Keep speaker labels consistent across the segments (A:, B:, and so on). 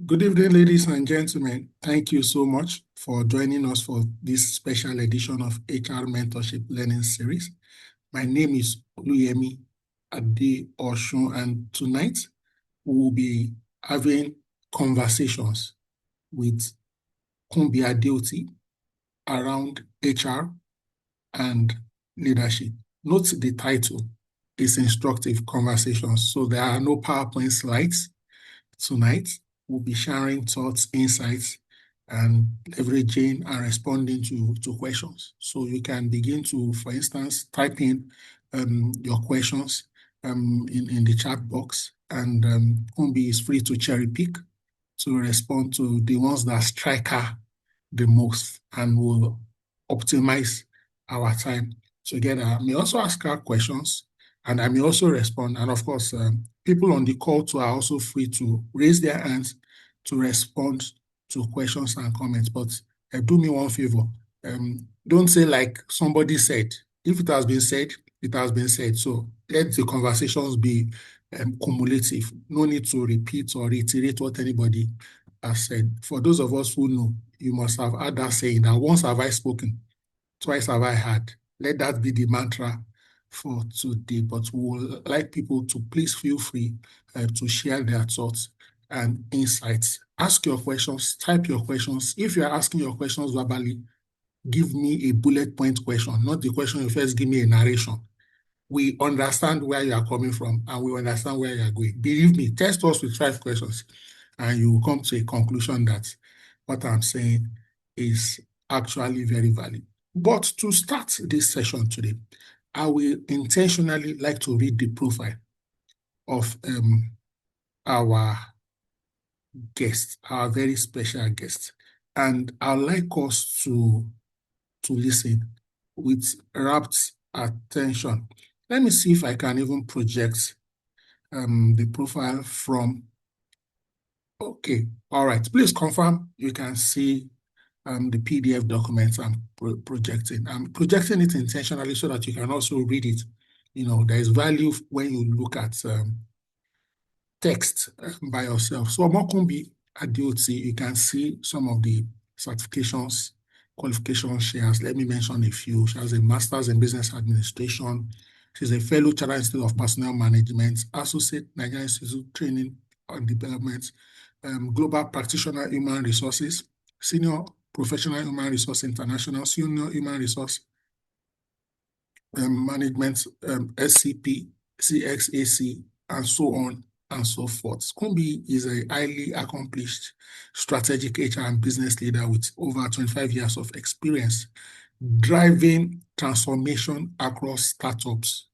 A: Good evening, ladies and gentlemen. Thank you so much for joining us for this special edition of HR Mentorship Learning Series. My name is Oluyemi Adeosun, and tonight we will be having conversations with Kunbi Adeoti around HR and leadership. Note the title is Instructive Conversations, so there are no PowerPoint slides tonight. We'll be sharing thoughts, insights, and leveraging and responding to questions. So you can begin to, for instance, type in your questions in the chat box, and Kumbi is free to cherry pick to respond to the ones that strike her the most, and will optimize our time together. I may also ask her questions, and I may also respond. And of course, people on the call too are also free to raise their hands to respond to questions and comments. But do me one favor. Don't say like somebody said. If it has been said, it has been said. So let the conversations be cumulative. No need to repeat or reiterate what anybody has said. For those of us who know, you must have heard that saying that once have I spoken, twice have I heard. Let that be the mantra for today. But we would like people to please feel free to share their thoughts and insights. Ask your questions, type your questions. If you're asking your questions verbally, give me a bullet point question, not the question you first give me a narration. We understand where you are coming from and we understand where you are going. Believe me, test us with 5 questions and you will come to a conclusion that what I'm saying is actually very valid. But to start this session today, I will intentionally like to read the profile of our guest, our very special guest. And I'd like us to listen with rapt attention. Let me see if I can even project the profile from. Okay, all right. Please confirm you can see the PDF documents I'm projecting. I'm projecting it intentionally so that you can also read it. You know, there is value when you look at text by yourself. So Mokumbi Adeoti, you can see some of the certifications, qualification shares. Let me mention a few. She has a master's in business administration. She's a fellow Chartered Institute of Personnel Management, associate Nigerian Institute Training and Development, global practitioner human resources, senior professional human resource international, senior human resource management, SCP, CXAC, and so on and so forth. Kunbi is a highly accomplished strategic HR and business leader with over 25 years of experience driving transformation across startups,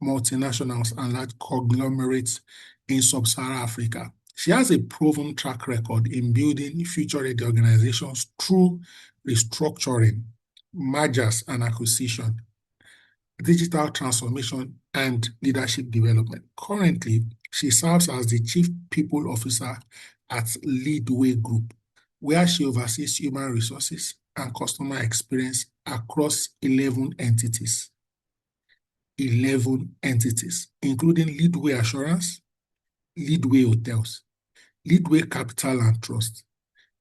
A: multinationals, and large conglomerates in sub-Saharan Africa. She has a proven track record in building future-ready organizations through restructuring, mergers and acquisition, digital transformation, and leadership development. Currently, she serves as the Chief People Officer at Leadway Group, where she oversees human resources and customer experience across 11 entities. 11 entities, including Leadway Assurance, Leadway Hotels, Leadway Capital and Trust,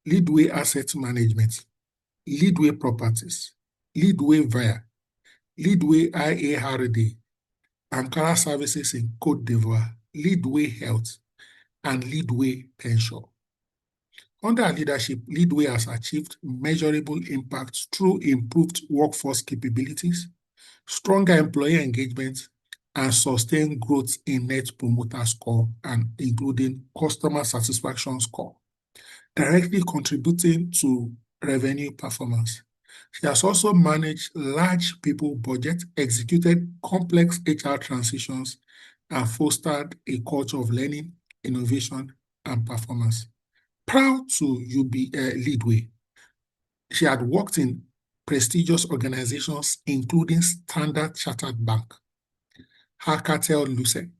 A: Leadway Asset Management, Leadway Properties, Leadway Via, Leadway IARD, Ankara Services in Côte d'Ivoire, Leadway Health, and Leadway Pension. Under her leadership, Leadway has achieved measurable impact through improved workforce capabilities, stronger employee engagement, and sustained growth in Net Promoter Score, and including customer satisfaction score, directly contributing to revenue performance. She has also managed large people budgets, executed complex HR transitions, and fostered a culture of learning, innovation, and performance. Proud to Leadway, she had worked in prestigious organizations including Standard Chartered Bank, Alcatel Lucent,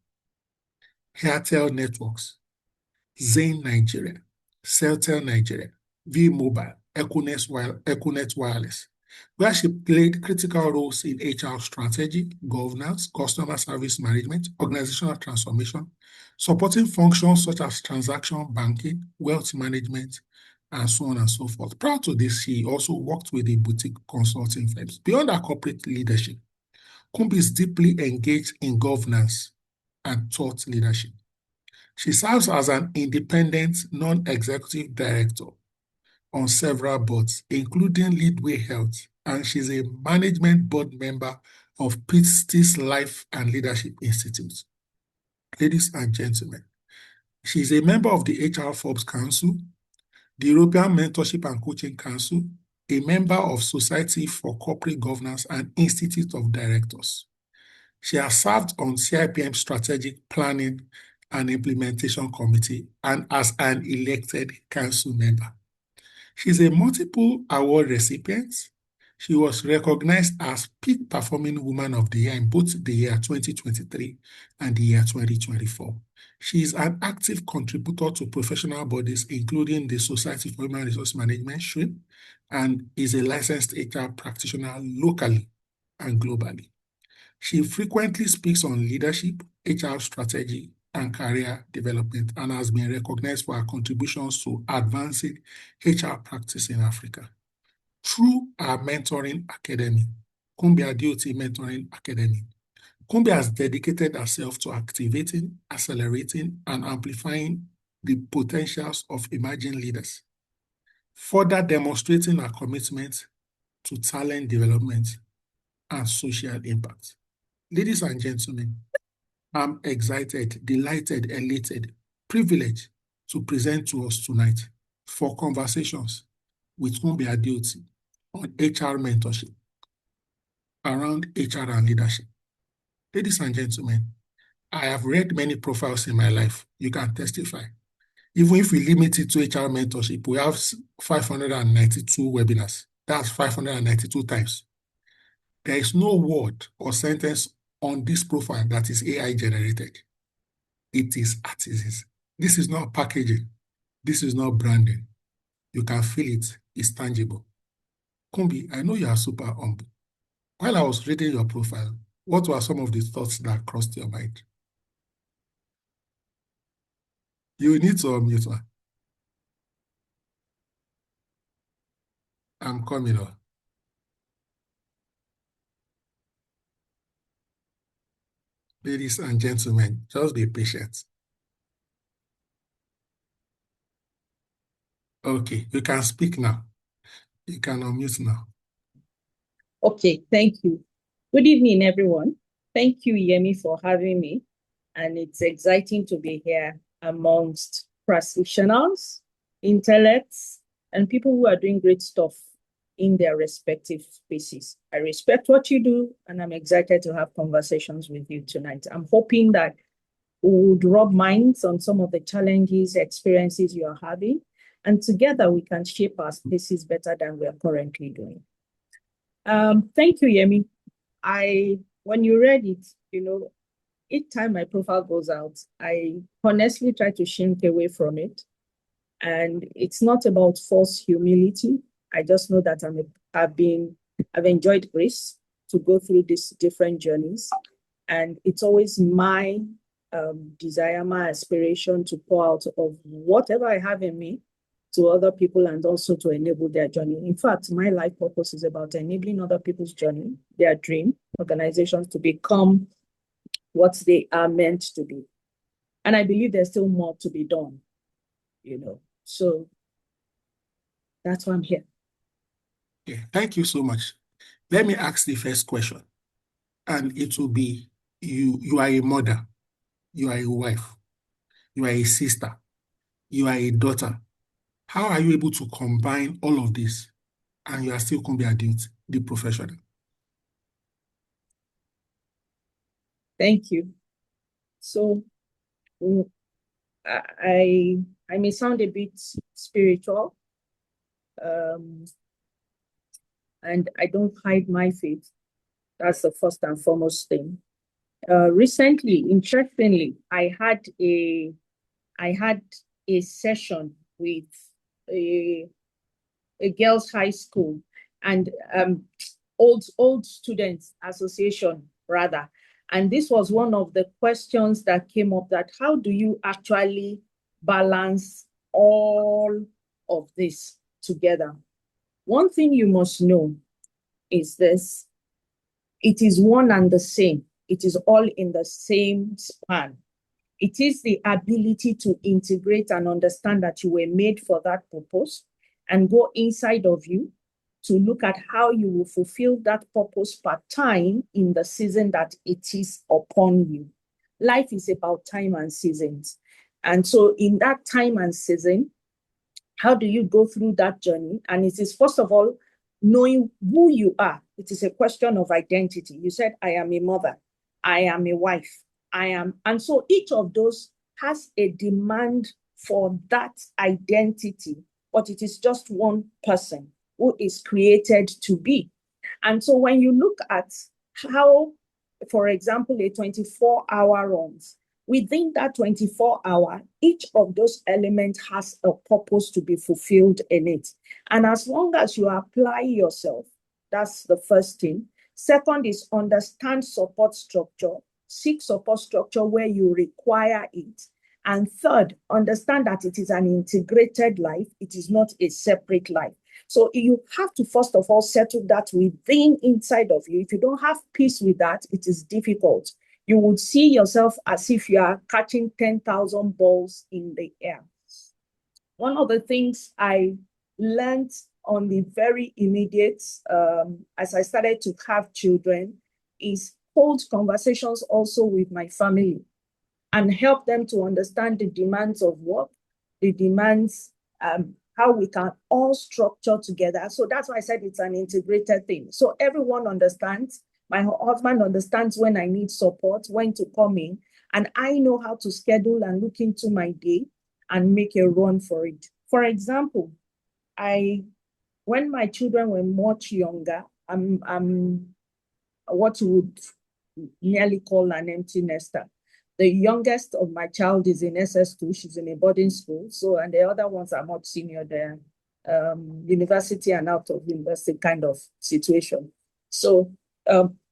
A: Airtel Networks, Zain Nigeria, Celtel Nigeria, V-Mobile, Econet Wireless, where she played critical roles in HR strategy, governance, customer service management, organizational transformation, supporting functions such as transaction banking, wealth management, and so on and so forth. Prior to this, she also worked with the boutique consulting firms. Beyond her corporate leadership, Kunbi is deeply engaged in governance and thought leadership. She serves as an independent non-executive director on several boards, including Leadway Health, and she's a management board member of Pitts's Life and Leadership Institute. Ladies and gentlemen, she's a member of the HR Forbes Council, the European Mentorship and Coaching Council, a member of Society for Corporate Governance and Institute of Directors. She has served on CIPM Strategic Planning and Implementation Committee and as an elected council member. She's a multiple award recipient. She was recognized as Peak Performing Woman of the Year in both the year 2023 and the year 2024. She is an active contributor to professional bodies, including the Society for Human Resource Management, SHRIM, and is a licensed HR practitioner locally and globally. She frequently speaks on leadership, HR strategy, and career development, and has been recognized for her contributions to advancing HR practice in Africa. Through our mentoring academy, Kunbi Adeoti Mentoring Academy, Kunbi has dedicated herself to activating, accelerating, and amplifying the potentials of emerging leaders, further demonstrating her commitment to talent development and social impact. Ladies and gentlemen, I'm excited, delighted, elated, privileged to present to us tonight for conversations with Kunbi Adeoti on HR mentorship around HR and leadership. Ladies and gentlemen, I have read many profiles in my life. You can testify. Even if we limit it to HR mentorship, we have 592 webinars. That's 592 times. There is no word or sentence on this profile that is AI generated. It is artisans. This is not packaging. This is not branding. You can feel it. It's tangible. Kunbi, I know you are super humble. While I was reading your profile, what were some of the thoughts that crossed your mind? You need to unmute one. I'm coming on. Ladies and gentlemen, just be patient. Okay, you can speak now. You can unmute now.
B: Okay, thank you. Good evening, everyone. Thank you, Yemi, for having me. And it's exciting to be here amongst practitioners, intellects, and people who are doing great stuff in their respective spaces. I respect what you do, and I'm excited to have conversations with you tonight. I'm hoping that we would rub minds on some of the challenges, experiences you are having, and together we can shape our spaces better than we are currently doing. Thank you, Yemi. When you read it, each time my profile goes out, I honestly try to shrink away from it. And it's not about false humility. I just know that I've enjoyed grace to go through these different journeys. And it's always my desire, my aspiration to pour out of whatever I have in me to other people and also to enable their journey. In fact, my life purpose is about enabling other people's journey, their dream, organizations to become what they are meant to be. And I believe there's still more to be done, So that's why I'm here.
A: Yeah, thank you so much. Let me ask the first question. And it will be, you are a mother, you are a wife, you are a sister, you are a daughter. How are you able to combine all of this and you are still Kunbi Adeoti, the professional?
B: Thank you. So I may sound a bit spiritual, and I don't hide my faith. That's the first and foremost thing. Recently, interestingly, I had a session with a girls' high school, and old students association rather. And this was one of the questions that came up, that how do you actually balance all of this together? One thing you must know is this: it is one and the same. It is all in the same span. It is the ability to integrate and understand that you were made for that purpose, and go inside of you to look at how you will fulfill that purpose part-time in the season that it is upon you. Life is about time and seasons. And so in that time and season, how do you go through that journey? And it is, first of all, knowing who you are. It is a question of identity. You said, I am a mother, I am a wife, I am. And so each of those has a demand for that identity, but it is just one person who is created to be. And so when you look at how, for example, a 24-hour runs, within that 24-hour, each of those elements has a purpose to be fulfilled in it. And as long as you apply yourself, that's the first thing. Second is understand support structure, seek support structure where you require it. And third, understand that it is an integrated life. It is not a separate life. So you have to, first of all, settle that within inside of you. If you don't have peace with that, it is difficult. You would see yourself as if you are catching 10,000 balls in the air. One of the things I learned on the very immediate, as I started to have children, is hold conversations also with my family and help them to understand the demands of work, the demands, how we can all structure together. So that's why I said it's an integrated thing. So everyone understands. My husband understands when I need support, when to come in, and I know how to schedule and look into my day and make a run for it. For example, when my children were much younger, I'm what you would nearly call an empty nester. The youngest of my child is in SS2. She's in a boarding school. So, and the other ones are much senior. They're university and out of university kind of situation. So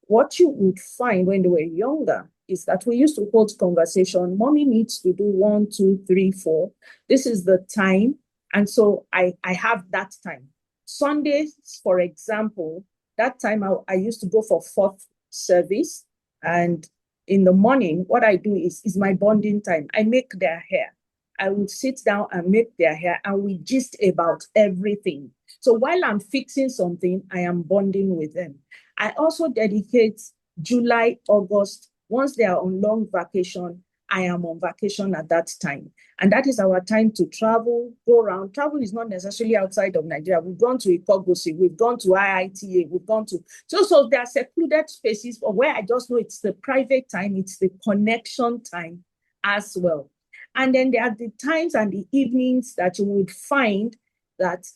B: what you would find when they were younger is that we used to hold conversation. Mommy needs to do 1, 2, 3, 4. This is the time. And so I have that time. Sundays, for example, that time I used to go for fourth service. And in the morning, what I do is my bonding time. I make their hair. I would sit down and make their hair, and we gist about everything. So while I'm fixing something, I am bonding with them. I also dedicate July, August. Once they are on long vacation, I am on vacation at that time. And that is our time to travel, go around. Travel is not necessarily outside of Nigeria. We've gone to Ikogosi, we've gone to IITA, we've gone to... So there are secluded spaces where I just know it's the private time, it's the connection time as well. And then there are the times and the evenings that you would find that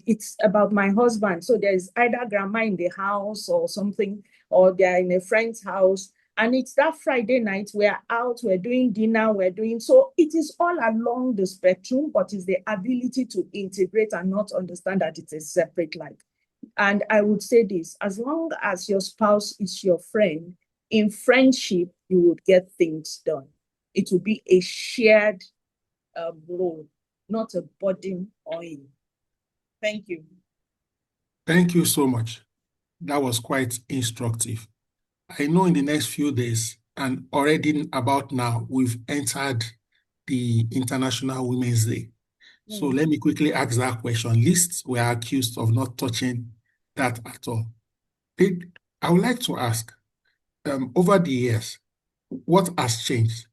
B: it's about my husband. So there's either grandma in the house or something, or they're in a friend's house. And it's that Friday night, we're out, we're doing dinner, so it is all along the spectrum, but it's the ability to integrate and not understand that it's a separate life. And I would say this: as long as your spouse is your friend, in friendship, you would get things done. It will be a shared role, not a burden on you. Thank you.
A: Thank you so much. That was quite instructive. I know in the next few days, and already about now, we've entered the International Women's Day. So let me quickly ask that question. Least we are accused of not touching that at all. I would like to ask, over the years, what has changed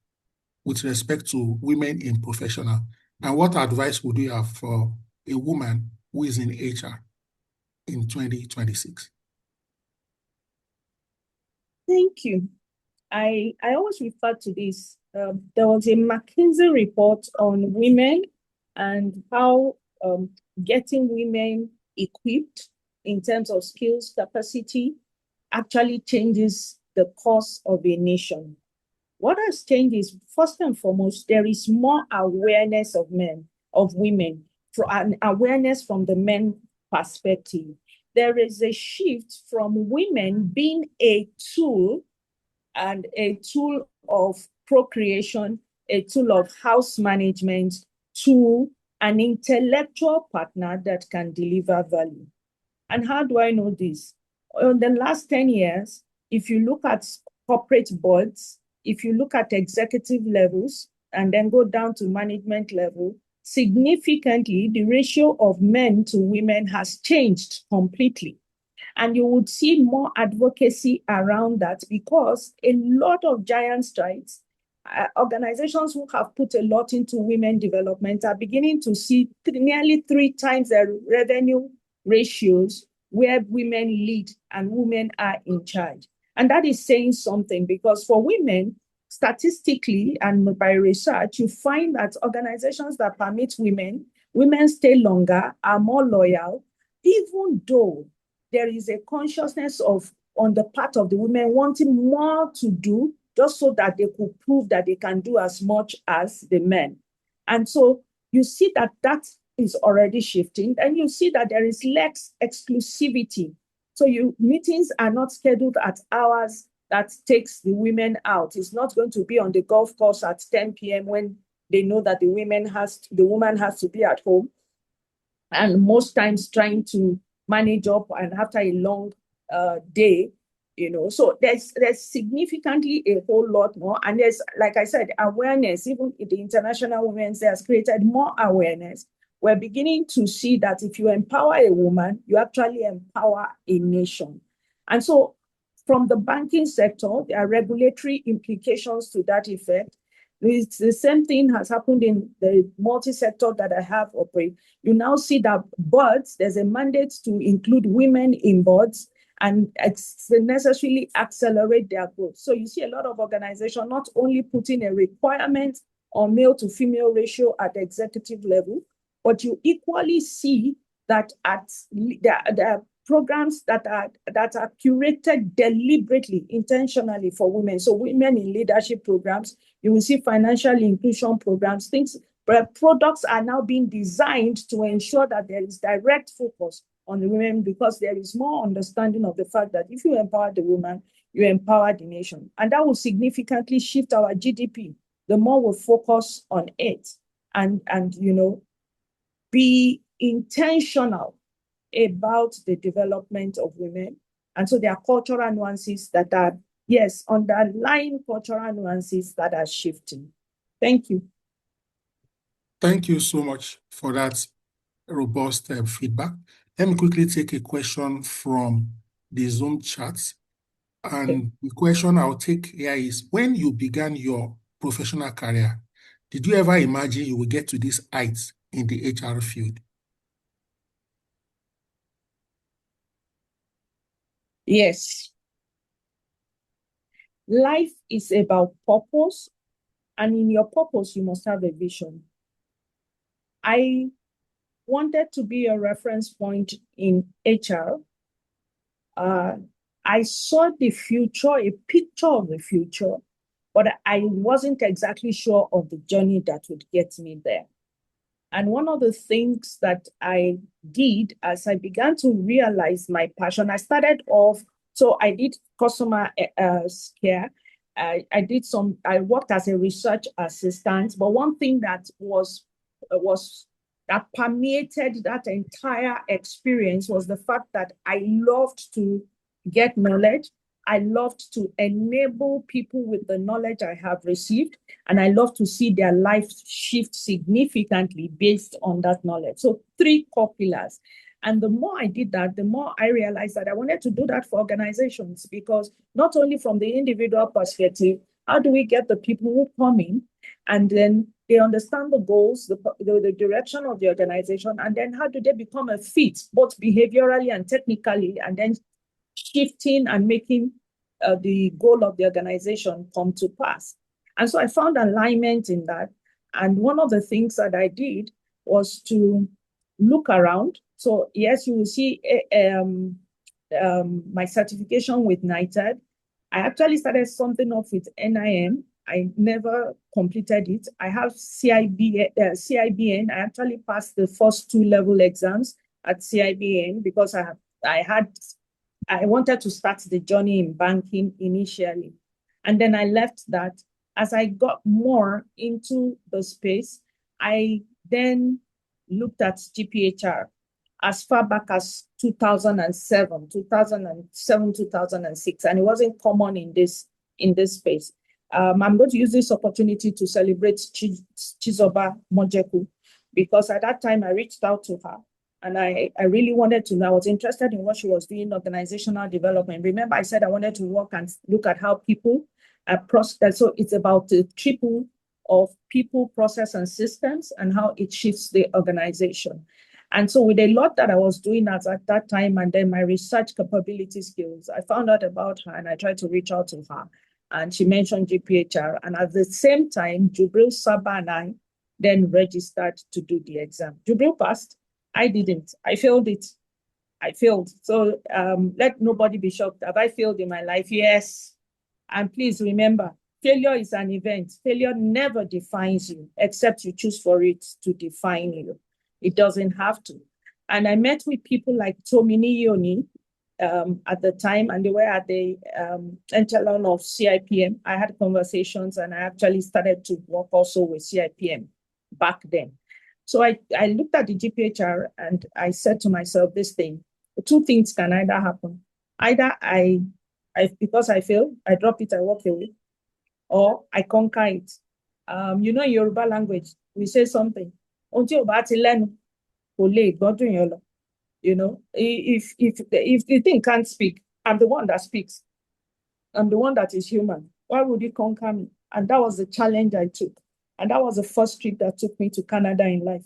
A: with respect to women in professional, and what advice would you have for a woman who is in HR in 2026?
B: Thank you. I always refer to this. There was a McKinsey report on women and how getting women equipped in terms of skills, capacity, actually changes the course of a nation. What has changed is, first and foremost, there is more awareness of women, for an awareness from the men perspective. there is a shift from women being a tool and a tool of procreation, a tool of house management, to an intellectual partner that can deliver value. And how do I know this? In the last 10 years, if you look at corporate boards, if you look at executive levels, and then go down to management level, significantly, the ratio of men to women has changed completely. And you would see more advocacy around that because a lot of giant strides, organizations who have put a lot into women development are beginning to see nearly 3 times their revenue ratios where women lead and women are in charge. And that is saying something because for women, statistically and by research, you find that organizations that permit women stay longer, are more loyal, even though there is a consciousness of, on the part of the women, wanting more to do just so that they could prove that they can do as much as the men. And so you see that that is already shifting, and you see that there is less exclusivity. So meetings are not scheduled at hours that takes the women out. It's not going to be on the golf course at 10 p.m. when they know that the woman has to be at home, and most times trying to manage up and after a long day, so there's significantly a whole lot more. And there's, like I said, awareness. Even the International Women's Day has created more awareness. We're beginning to see that if you empower a woman, you actually empower a nation. And so from the banking sector, there are regulatory implications to that effect. It's the same thing has happened in the multi-sector that I have operate. You now see that boards, there's a mandate to include women in boards and necessarily accelerate their growth. So you see a lot of organizations not only putting a requirement on male to female ratio at the executive level, but you equally see that there are programs that are curated deliberately, intentionally for women. So women in leadership programs, you will see financial inclusion programs, products are now being designed to ensure that there is direct focus on the women, because there is more understanding of the fact that if you empower the woman, you empower the nation. And that will significantly shift our GDP. The more we focus on it and be intentional about the development of women. And so there are cultural nuances that are, yes, underlying cultural nuances that are shifting. Thank you.
A: Thank you so much for that robust feedback. Let me quickly take a question from the Zoom chat. And
B: Okay.
A: the question I'll take here is, when you began your professional career, did you ever imagine you would get to this height in the HR field?
B: Yes. Life is about purpose, and in your purpose, you must have a vision. I wanted to be a reference point in HR. I saw the future, a picture of the future, but I wasn't exactly sure of the journey that would get me there. And one of the things that I did as I began to realize my passion, I started off, so I did customer care. I worked as a research assistant, but one thing that that permeated that entire experience was the fact that I loved to get knowledge. I loved to enable people with the knowledge I have received, and I love to see their life shift significantly based on that knowledge. So 3 core pillars. And the more I did that, the more I realized that I wanted to do that for organizations, because not only from the individual perspective, how do we get the people who come in and then they understand the goals, the direction of the organization, and then how do they become a fit, both behaviorally and technically, and then shifting and making the goal of the organization come to pass. And so I found alignment in that. And one of the things that I did was to look around. So yes, you will see my certification with Lighthearted. I actually started something off with NIM. I never completed it. I have CIBN. I actually passed the first 2 level exams at CIBN because I have I wanted to start the journey in banking initially. And then I left that. As I got more into the space, I then looked at GPHR as far back as 2007, 2006, and it wasn't common in this space. I'm going to use this opportunity to celebrate Chizoba Mojeku, because at that time I reached out to her and I really wanted to know. I was interested in what she was doing, organizational development. Remember, I said I wanted to work and look at how people are processed. So it's about the triple of people, process, and systems, and how it shifts the organization. And so with a lot that I was doing at that time, and then my research capability skills, I found out about her and I tried to reach out to her. And she mentioned GPHR. And at the same time, Jubril Saba and I then registered to do the exam. Jubril passed. I didn't. I failed it. I failed. So let nobody be shocked. Have I failed in my life? Yes. And please remember, failure is an event. Failure never defines you, except you choose for it to define you. It doesn't have to. And I met with people like Tomini Yoni at the time, and they were at the echelon of CIPM. I had conversations, and I actually started to work also with CIPM back then. So I looked at the GPHR and I said to myself, this thing, two things can either happen. Either because I fail, I drop it, I walk away, or I conquer it. You know, in Yoruba language, we say something. You know, if the thing can't speak, I'm the one that speaks. I'm the one that is human. Why would you conquer me? And that was the challenge I took. And that was the first trip that took me to Canada in life.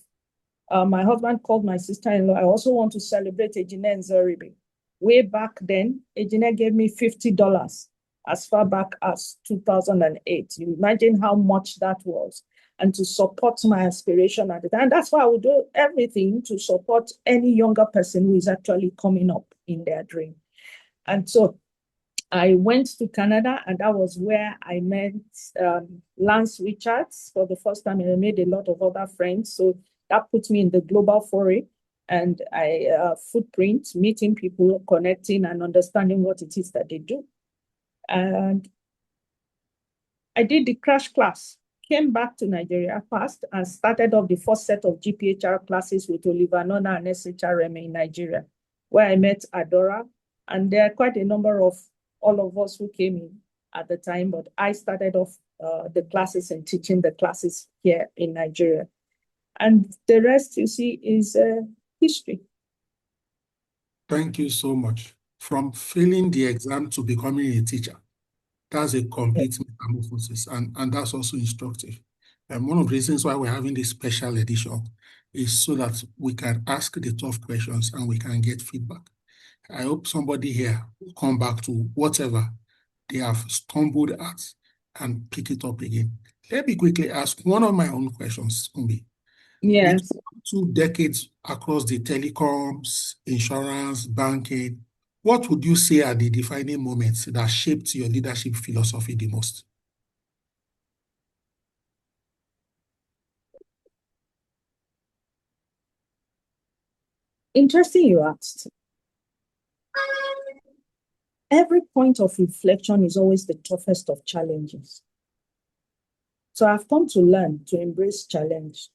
B: My husband called my sister-in-law. I also want to celebrate Ejine and Zoribe. Way back then, Ejine gave me $50 as far back as 2008. You imagine how much that was. And to support my aspiration at the time. And that's why I would do everything to support any younger person who is actually coming up in their dream. And so I went to Canada, and that was where I met Lance Richards for the first time, and I made a lot of other friends. So that put me in the global foray, and I footprint, meeting people, connecting, and understanding what it is that they do. And I did the crash class, came back to Nigeria, passed, and started off the first set of GPHR classes with Oliver Nona and SHRM in Nigeria, where I met Adora. And there are quite a number of all of us who came in at the time, but I started off the classes and teaching the classes here in Nigeria. And the rest, you see, is history.
A: Thank you so much. From failing the exam to becoming a teacher, that's a complete metamorphosis, and that's also instructive. And one of the reasons why we're having this special edition is so that we can ask the tough questions and we can get feedback. I hope somebody here will come back to whatever they have stumbled at and pick it up again. Let me quickly ask one of my own questions, Kunbi.
B: Yes.
A: With 2 decades across the telecoms, insurance, banking, what would you say are the defining moments that shaped your leadership philosophy the most?
B: Interesting you asked. Every point of reflection is always the toughest of challenges. So I've come to learn to embrace challenge,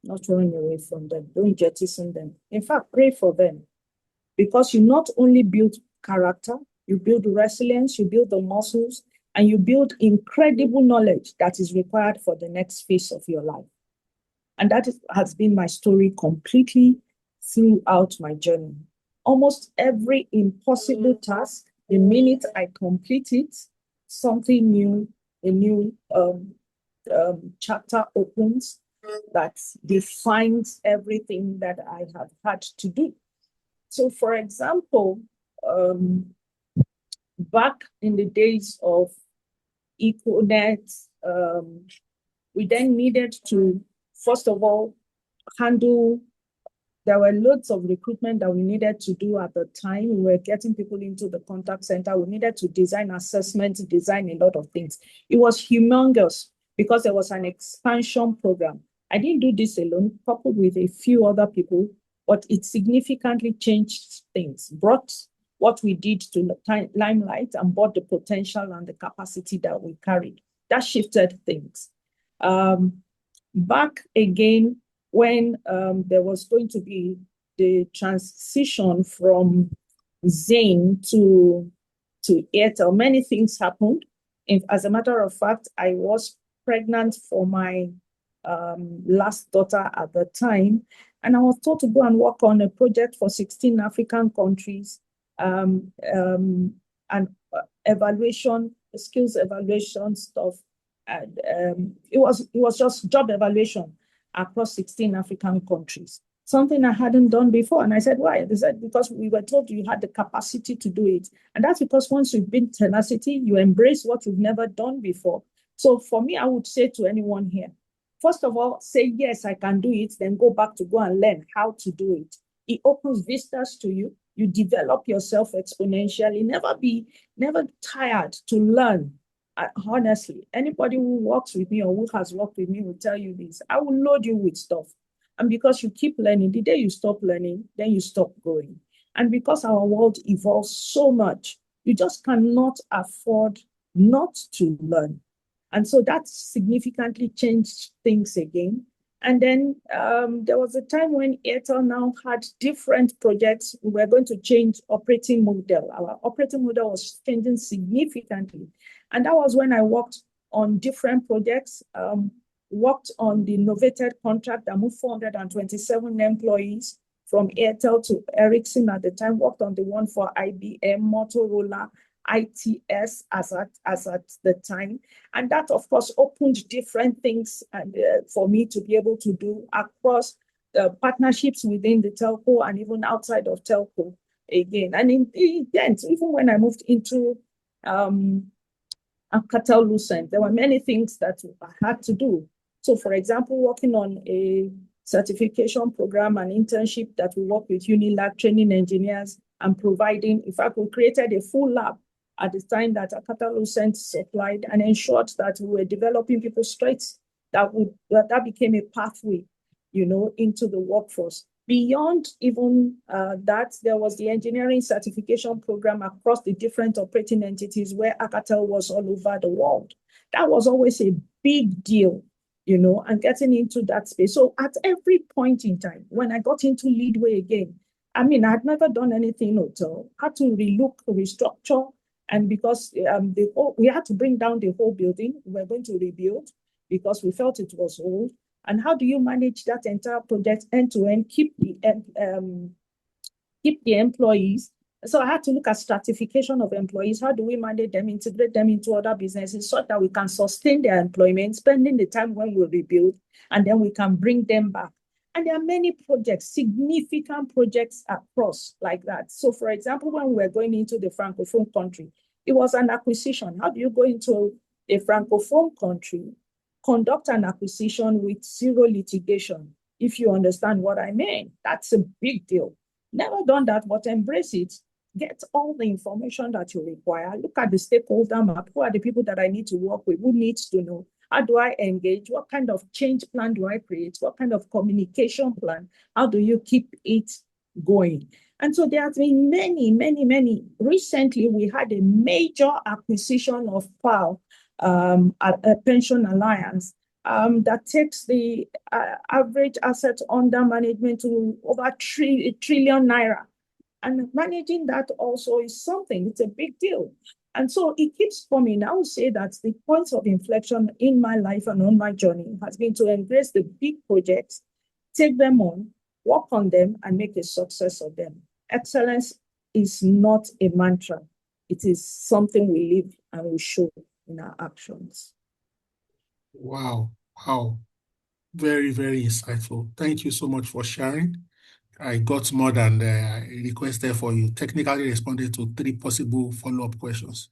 B: not run away from them. Don't jettison them. In fact, pray for them. Because you not only build character, you build resilience, you build the muscles, and you build incredible knowledge that is required for the next phase of your life. And that has been my story completely throughout my journey. Almost every impossible task, the minute I complete it, something new, a new chapter opens that defines everything that I have had to do. So, for example, back in the days of EcoNet, we then needed to, first of all, there were loads of recruitment that we needed to do at the time. We were getting people into the contact center. We needed to design assessment, design a lot of things. It was humongous because there was an expansion program. I didn't do this alone, coupled with a few other people. but it significantly changed things, brought what we did to limelight, and brought the potential and the capacity that we carried. That shifted things. Back again, when there was going to be the transition from Zain to Airtel, many things happened. As a matter of fact, I was pregnant for my last daughter at the time, and I was told to go and work on a project for 16 African countries, and evaluation, skills evaluation stuff. And it was just job evaluation across 16 African countries, something I hadn't done before. And I said, why? They said, because we were told you had the capacity to do it. And that's because once you've been tenacity, you embrace what you've never done before. So for me, I would say to anyone here, first of all, say, yes, I can do it, then go back to go and learn how to do it. It opens vistas to you. You develop yourself exponentially. Never tired to learn. Honestly, anybody who works with me or who has worked with me will tell you this. I will load you with stuff. And because you keep learning, the day you stop learning, then you stop growing. And because our world evolves so much, you just cannot afford not to learn. And so that significantly changed things again. And then there was a time when Airtel now had different projects. We were going to change operating model. Our operating model was changing significantly. And that was when I worked on different projects, worked on the novated contract that moved 427 employees from Airtel to Ericsson at the time, worked on the one for IBM, Motorola, ITS as at the time. And that, of course, opened different things for me to be able to do across partnerships within the telco and even outside of telco again. And in the end, even when I moved into Alcatel-Lucent, there were many things that I had to do. So, for example, working on a certification program and internship that we work with Unilag training engineers and providing, in fact, we created a full lab at the time that Alcatel-Lucent supplied and ensured that we were developing people's traits that became a pathway, into the workforce. Beyond even that, there was the engineering certification program across the different operating entities where Alcatel was all over the world. That was always a big deal, and getting into that space. So at every point in time, when I got into Leadway again, I had never done anything hotel, had to relook, restructure, and because we had to bring down the whole building, we were going to rebuild because we felt it was old. And how do you manage that entire project end to end, keep the employees? So I had to look at stratification of employees. How do we manage them, integrate them into other businesses so that we can sustain their employment, spending the time when we rebuild, and then we can bring them back. And there are many projects, significant projects across like that. So for example, when we were going into the Francophone country, it was an acquisition. How do you go into a Francophone country, conduct an acquisition with zero litigation? If you understand what I mean, that's a big deal. Never done that, but embrace it. Get all the information that you require. Look at the stakeholder map. Who are the people that I need to work with? Who needs to know? How do I engage? What kind of change plan do I create? What kind of communication plan? How do you keep it going? And so there have been many, many, many. Recently, we had a major acquisition of PAL, a pension alliance, that takes the average assets under management to over 3 trillion naira. And managing that also is something, it's a big deal. And so it keeps coming. I would say that the points of inflection in my life and on my journey has been to embrace the big projects, take them on, work on them, and make a success of them. Excellence is not a mantra. It is something we live and we show in our actions.
A: Wow. Wow. Very, very insightful. Thank you so much for sharing. I got more than I requested for you. Technically responded to 3 possible follow-up questions.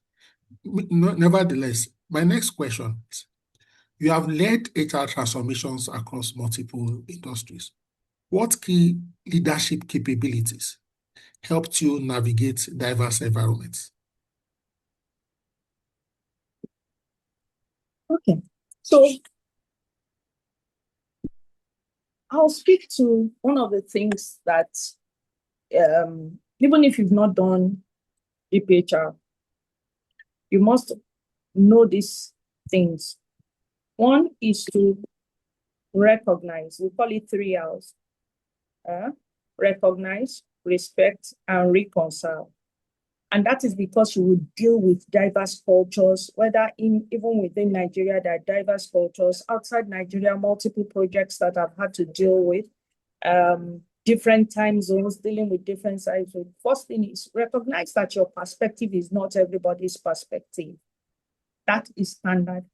A: Nevertheless, my next question is, you have led HR transformations across multiple industries. What key leadership capabilities helped you navigate diverse environments?
B: Okay. So I'll speak to one of the things that, even if you've not done DPHR, you must know these things. One is to recognize. We call it 3 R's. Recognize, respect, and reconcile. And that is because you will deal with diverse cultures, whether even within Nigeria, there are diverse cultures. Outside Nigeria, multiple projects that I've had to deal with, different time zones, dealing with different sides. So first thing is recognize that your perspective is not everybody's perspective. That is standard.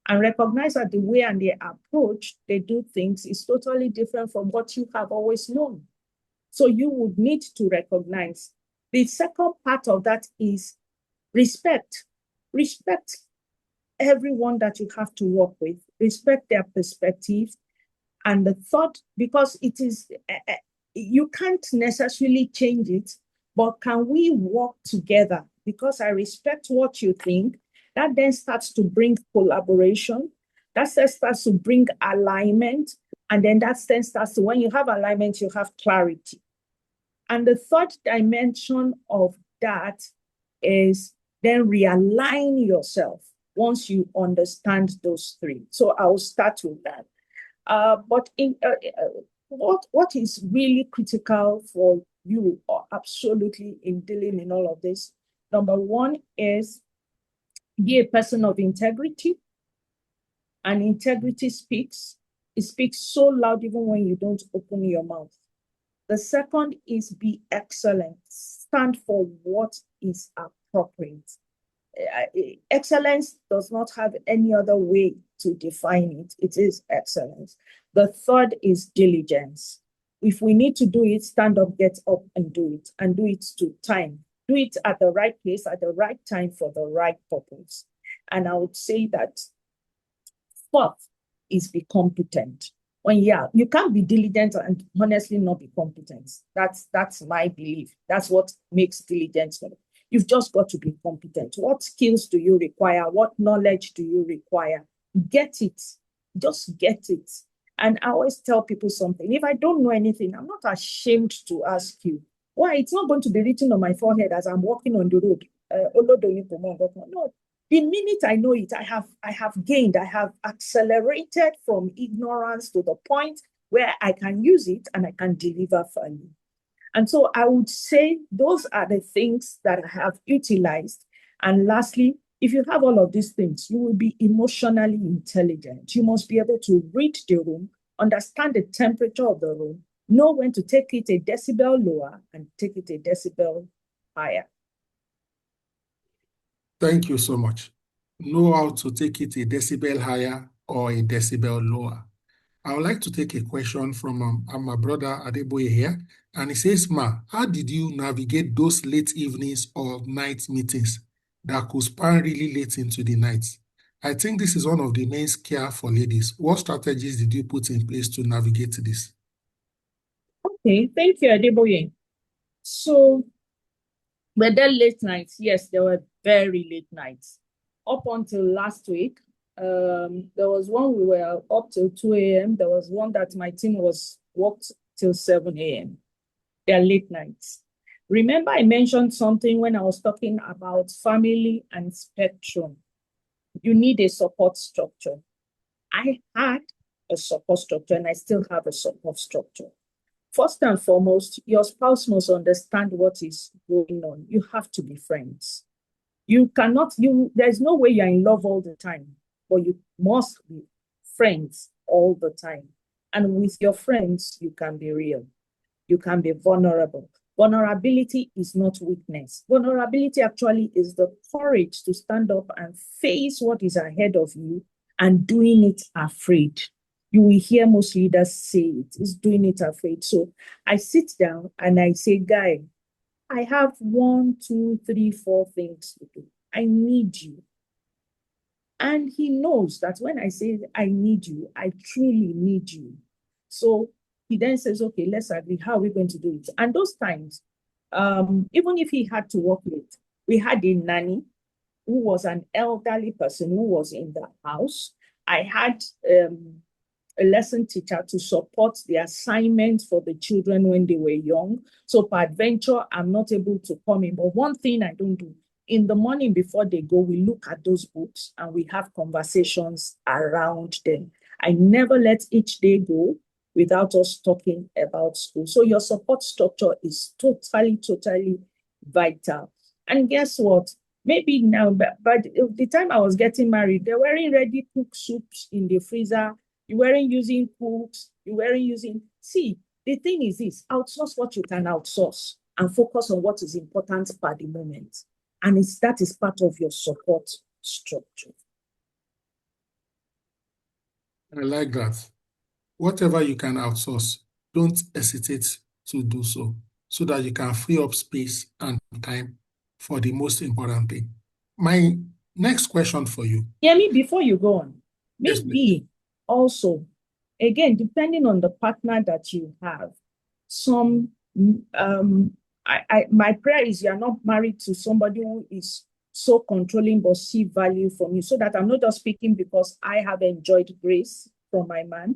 B: And recognize that the way and the approach they do things is totally different from what you have always known. So you would need to recognize. The second part of that is respect. Respect everyone that you have to work with. Respect their perspective. And the third, because it is, you can't necessarily change it, but can we work together? Because I respect what you think. That then starts to bring collaboration. That then starts to bring alignment. And then that then starts to, when you have alignment, you have clarity. And the third dimension of that is then realign yourself once you understand those three. So I'll start with that. But what is really critical for you, or absolutely in dealing in all of this, number one is be a person of integrity. And integrity speaks. It speaks so loud even when you don't open your mouth. The second is be excellent. Stand for what is appropriate. Excellence does not have any other way to define it. It is excellence. The third is diligence. If we need to do it, stand up, get up, and do it to time. Do it at the right place, at the right time, for the right purpose. And I would say that fourth is be competent. You can't be diligent and honestly not be competent. That's my belief. That's what makes diligence. You've just got to be competent. What skills do you require? What knowledge do you require? Get it. Just get it. And I always tell people something. If I don't know anything, I'm not ashamed to ask you. Why? It's not going to be written on my forehead as I'm walking on the road. No, the minute I know it, I have gained, I have accelerated from ignorance to the point where I can use it and I can deliver value. And so I would say those are the things that I have utilized. And lastly, if you have all of these things, you will be emotionally intelligent. You must be able to read the room, understand the temperature of the room, know when to take it a decibel lower and take it a decibel higher.
A: Thank you so much. Know how to take it a decibel higher or a decibel lower. I would like to take a question from my brother Adeboye here. And he says, Ma, how did you navigate those late evenings or night meetings that could span really late into the night? I think this is one of the main scare for ladies. What strategies did you put in place to navigate this?
B: Okay, thank you, Adeboye. So, were there late nights? Yes, there were very late nights. Up until last week, there was one we were up till 2 a.m. There was one that my team worked till 7 a.m. They are late nights. Remember, I mentioned something when I was talking about family and spectrum. You need a support structure. I had a support structure and I still have a support structure. First and foremost, your spouse must understand what is going on. You have to be friends. There's no way you're in love all the time, but you must be friends all the time. And with your friends, you can be real. You can be vulnerable. Vulnerability is not weakness. Vulnerability actually is the courage to stand up and face what is ahead of you and doing it afraid. You will hear most leaders say it, is doing it afraid. So I sit down and I say, Guy, I have 1, 2, 3, 4 things to do. I need you. And he knows that when I say I need you, I truly need you. So he then says, okay, let's agree. How are we going to do it? And those times, even if he had to work late, we had a nanny who was an elderly person who was in the house. I had a lesson teacher to support the assignment for the children when they were young. So peradventure, I'm not able to come in. But one thing I don't do, in the morning before they go, we look at those books and we have conversations around them. I never let each day go without us talking about school. So your support structure is totally vital. And guess what? Maybe now, but the time I was getting married, they weren't ready cooked soups in the freezer. You weren't using cooks. You weren't using. See, the thing is this: outsource what you can outsource and focus on what is important for the moment. And that is part of your support structure.
A: I like that. Whatever you can outsource, don't hesitate to do so that you can free up space and time for the most important thing. My next question for you.
B: Yemi, before you go on,
A: Yes,
B: maybe also, again, depending on the partner that you have, my prayer is you are not married to somebody who is so controlling but see value from you, so that I'm not just speaking because I have enjoyed grace from my man.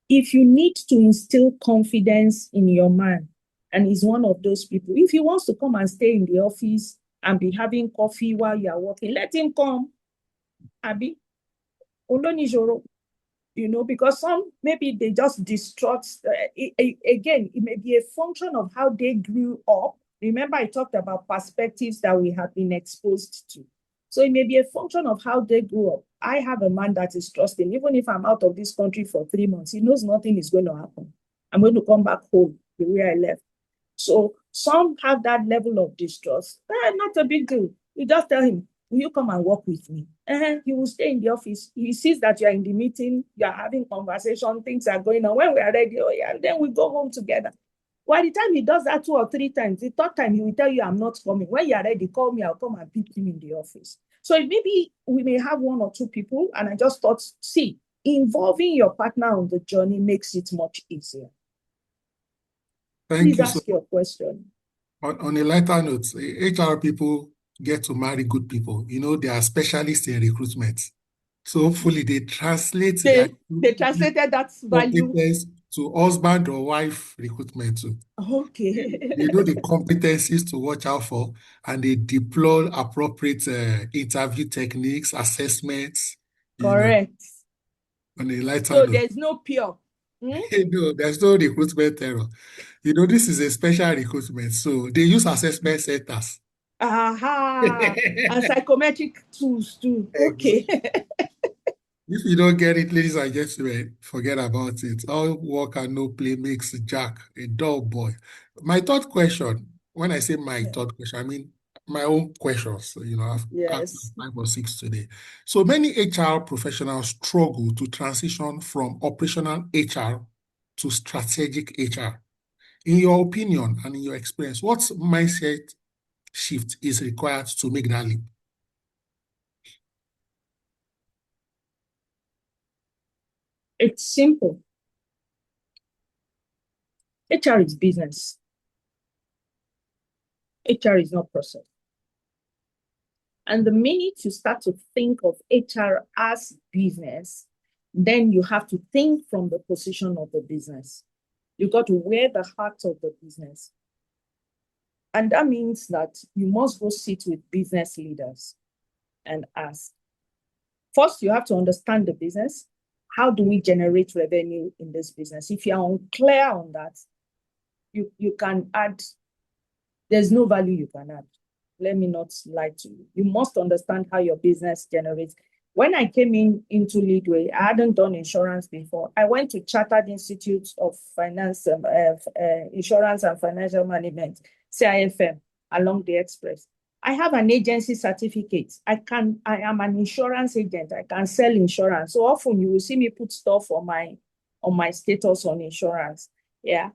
B: If you need to instill confidence in your man, and he's one of those people, if he wants to come and stay in the office and be having coffee while you are working, let him come. Abi, because some, maybe they just distrust. Again, it may be a function of how they grew up. Remember, I talked about perspectives that we have been exposed to. So it may be a function of how they grew up. I have a man that is trusting. Even if I'm out of this country for 3 months, he knows nothing is going to happen. I'm going to come back home the way I left. So some have that level of distrust. Not a big deal. You just tell him, will you come and work with me? He will stay in the office. He sees that you're in the meeting, you're having conversation, things are going on. When we are ready, then we go home together. By the time he does that 2 or 3 times, the third time he will tell you, I'm not coming. When you are ready, call me, I'll come and pick him in the office. So maybe we may have 1 or 2 people, and I just thought, see, involving your partner on the journey makes it much easier. Please ask your question.
A: On a lighter note, HR people get to marry good people. They are specialists in recruitment. So hopefully they translate
B: they translated that value
A: to husband or wife recruitment too.
B: Okay.
A: They know the competencies to watch out for, and they deploy appropriate interview techniques, assessments.
B: Correct.
A: On a lighter
B: so
A: note.
B: There's no pure.
A: No, there's no recruitment error. This is a special recruitment, so they use assessment centers.
B: And psychometric tools too. Okay.
A: If you don't get it, ladies and gentlemen, forget about it. All work and no play makes Jack a dull boy. My third question, when I say my third question, I mean my own questions. I've asked 5 or 6 today. So many HR professionals struggle to transition from operational HR to strategic HR. In your opinion and in your experience, what mindset shift is required to make that leap?
B: It's simple. HR is business. HR is not process. And the minute you start to think of HR as business, then you have to think from the position of the business. You got to wear the heart of the business. And that means that you must go sit with business leaders and ask. First, you have to understand the business. How do we generate revenue in this business? If you're unclear on that, you can add, there's no value you can add. Let me not lie to you. You must understand how your business generates. When I came into Leadway, I hadn't done insurance before. I went to Chartered Institute of Finance, Insurance and Financial Management, CIFM, along the Express. I have an agency certificate. I am an insurance agent. I can sell insurance. So often you will see me put stuff on my status on insurance. Yeah.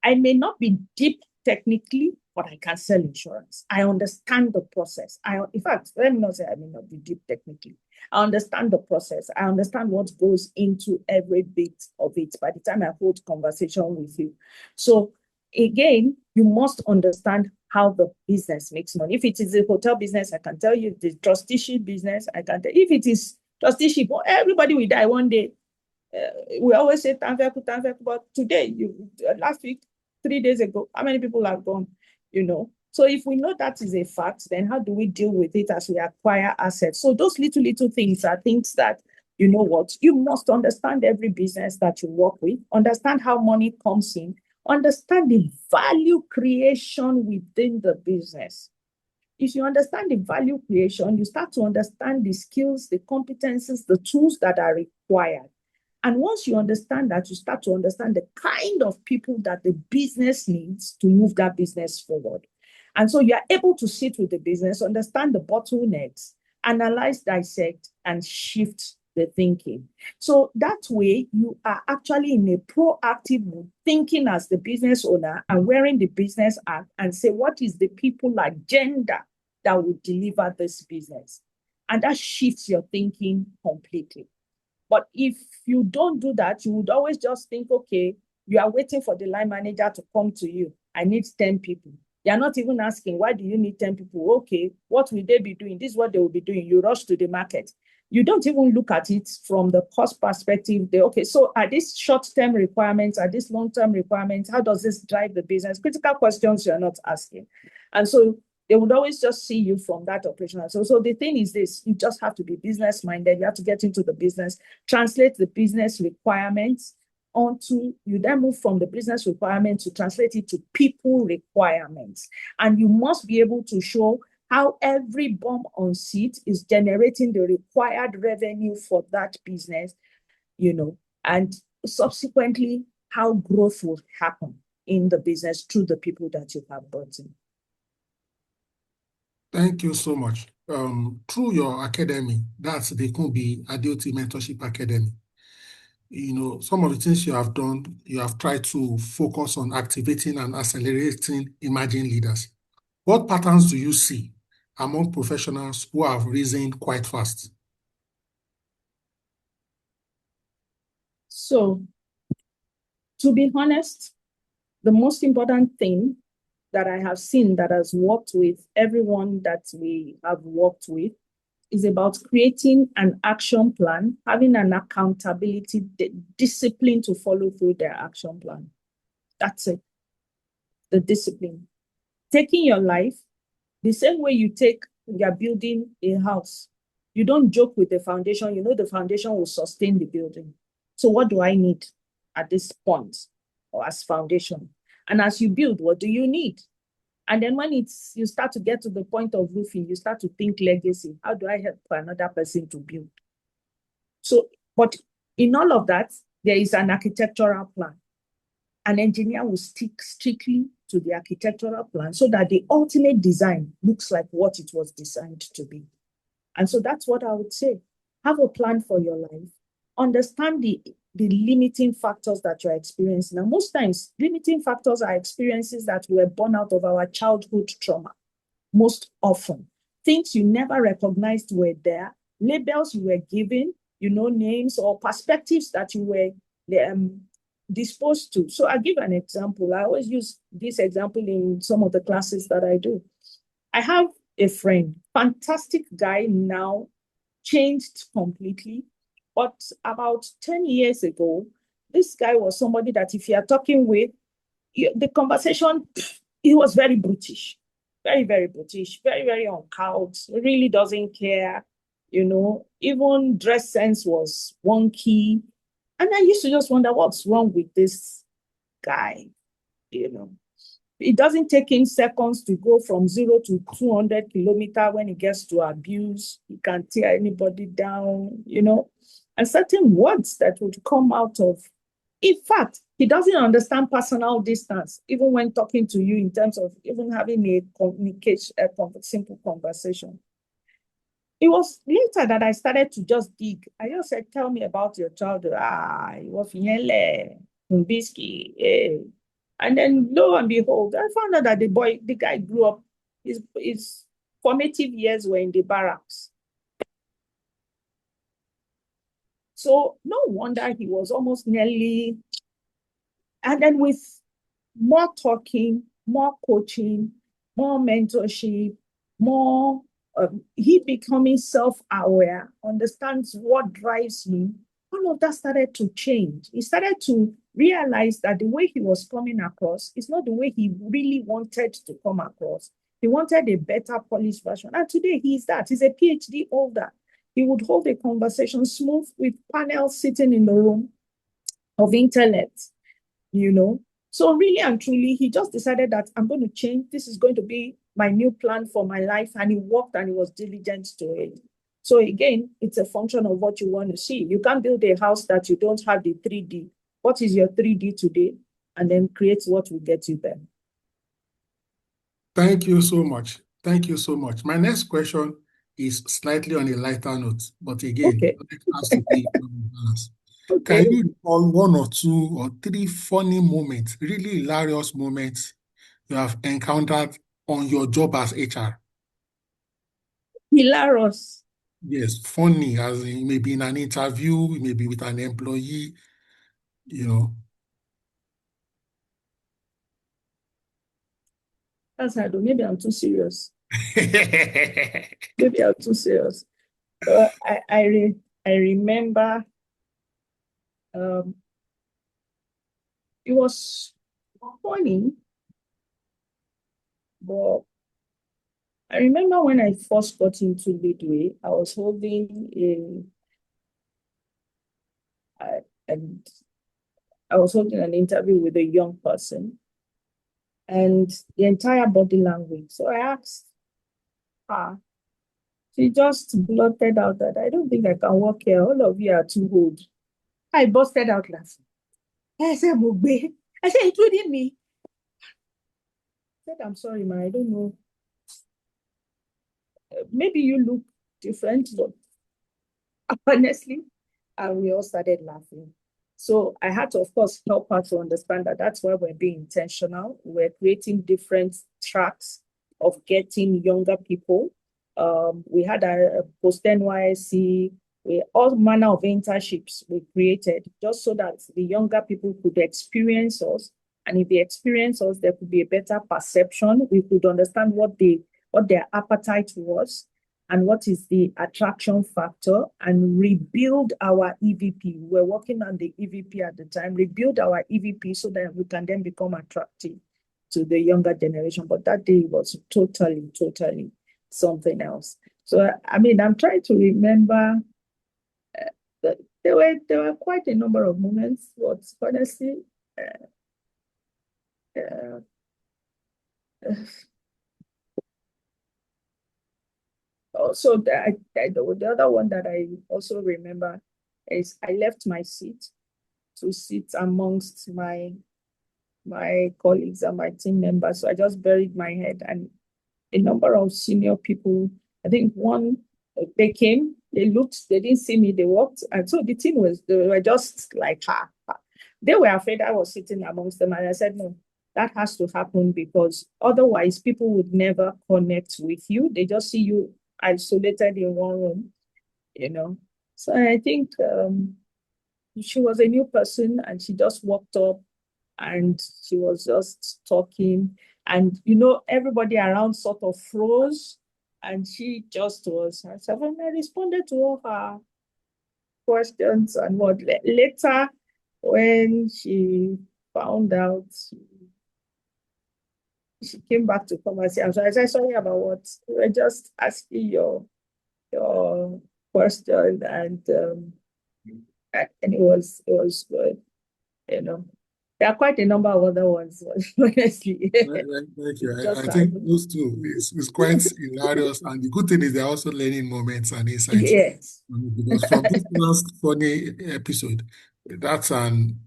B: I may not be deep technically, but I can sell insurance. I understand the process. In fact, let me not say I may not be deep technically. I understand the process. I understand what goes into every bit of it by the time I hold conversation with you. So again, you must understand how the business makes money. If it is a hotel business, I can tell you. The trusteeship business, I can tell you. If it is trusteeship, everybody will die one day. We always say Tanveku, but today, last week, 3 days ago, how many people have gone? So if we know that is a fact, then how do we deal with it as we acquire assets? So those little things are things that, you know what, you must understand every business that you work with, understand how money comes in, understand the value creation within the business. If you understand the value creation, you start to understand the skills, the competencies, the tools that are required. And once you understand that, you start to understand the kind of people that the business needs to move that business forward. And so you are able to sit with the business, understand the bottlenecks, analyze, dissect, and shift the thinking. So that way, you are actually in a proactive mood, thinking as the business owner and wearing the business hat and say, what is the people agenda that will deliver this business? And that shifts your thinking completely. But if you don't do that, you would always just think, okay, you are waiting for the line manager to come to you. I need 10 people. You're not even asking, why do you need 10 people? Okay, what will they be doing? This is what they will be doing. You rush to the market. You don't even look at it from the cost perspective. Okay, so are these short-term requirements? Are these long-term requirements? How does this drive the business? Critical questions you're not asking. And so they would always just see you from that operational. So the thing is this, you just have to be business minded. You have to get into the business, translate the business requirements onto, you then move from the business requirement to translate it to people requirements. And you must be able to show how every bum on seat is generating the required revenue for that business, and subsequently how growth will happen in the business through the people that you have brought in.
A: Thank you so much. Through your academy, that's the Kunbi Adeoti Mentorship Academy. Some of the things you have done, you have tried to focus on activating and accelerating emerging leaders. What patterns do you see among professionals who have risen quite fast?
B: So, to be honest, the most important thing that I have seen that has worked with everyone that we have worked with is about creating an action plan, having an accountability, discipline to follow through their action plan. That's it. The discipline. Taking your life the same way you're building a house. You don't joke with the foundation. You know the foundation will sustain the building. So what do I need at this point or as foundation? And as you build, what do you need? And then when you start to get to the point of roofing, you start to think legacy. How do I help another person to build? So, but in all of that, there is an architectural plan. An engineer will stick strictly to the architectural plan so that the ultimate design looks like what it was designed to be. And so that's what I would say. Have a plan for your life. Understand the limiting factors that you're experiencing. And most times, limiting factors are experiences that were born out of our childhood trauma. Most often, things you never recognized were there, labels you were given, names or perspectives that you were disposed to. So I'll give an example. I always use this example in some of the classes that I do. I have a friend, fantastic guy now, changed completely. But about 10 years ago, this guy was somebody that if you are talking with, the conversation, he was very brutish, very, very brutish, very, very uncouth, really doesn't care, even dress sense was wonky. And I used to just wonder what's wrong with this guy, It doesn't take him seconds to go from 0 to 200 kilometers when he gets to abuse. He can tear anybody down, and certain words that would come out of. In fact, he doesn't understand personal distance, even when talking to you in terms of even having a simple conversation. It was later that I started to just dig. I just said, tell me about your childhood. It was Kunbi. And then lo and behold, I found out that the guy grew up, his formative years were in the barracks. So no wonder he was almost nearly, and then with more talking, more coaching, more mentorship, he becoming self-aware, understands what drives him. all of that started to change. He started to realize that the way he was coming across is not the way he really wanted to come across. He wanted a better polished version. And today he's that. He's a PhD holder. He would hold a conversation smooth with panels sitting in the room of intellect, you know. So really and truly, he just decided that I'm going to change. This is going to be my new plan for my life. And he worked and he was diligent to it. So again, it's a function of what you want to see. You can't build a house that you don't have the 3D. What is your 3D today? And then create what will get you there.
A: Thank you so much. Thank you so much. My next question is slightly on a lighter note, but again,
B: Okay.
A: it has to be balanced.
B: Okay.
A: Can you recall one or two or three funny moments, really hilarious moments you have encountered on your job as HR?
B: Hilarious.
A: Yes, funny, as in maybe in an interview, maybe with an employee, you know.
B: That's how I do. Maybe I'm too serious. Maybe I'm too serious. I remember it was funny, but I remember when I first got into Midway, I was holding and I was holding an interview with a young person, and the entire body language. So I asked her. She just blurted out that I don't think I can work here. All of you are too old. I busted out laughing. I said, Mugbe. I said, including me. I said, I'm sorry, man. I don't know. Maybe you look different, but honestly, and we all started laughing. So I had to, of course, help her to understand that that's why we're being intentional. We're creating different tracks of getting younger people. We had a post NYSC, all manner of internships we created just so that the younger people could experience us. And if they experience us, there could be a better perception. We could understand what their appetite was and what is the attraction factor, and rebuild our EVP. We're working on the EVP at the time, rebuild our EVP so that we can then become attractive to the younger generation. But that day was totally something else. So, I mean, I'm trying to remember that there were quite a number of moments, but honestly, uh, also the other one that I also remember is I left my seat to sit amongst my colleagues and my team members. So I just buried my head, and a number of senior people, I think one, they came, they looked, they didn't see me, they walked. And so they were just like, ha, ha. They were afraid I was sitting amongst them. And I said, no, that has to happen because otherwise people would never connect with you. They just see you isolated in one room, you know. So I think she was a new person and she just walked up and she was just talking. And, everybody around sort of froze. And she just was herself. And I responded to all her questions and what. Later, when she found out, she came back to come and say, I'm sorry. I said, sorry about what? We were just asking your question. And it was good, you know. There are quite a number of other ones, honestly.
A: Thank you. I think those two is quite hilarious. And the good thing is they're also learning moments and insights.
B: Yes.
A: Because from this last funny episode, that's an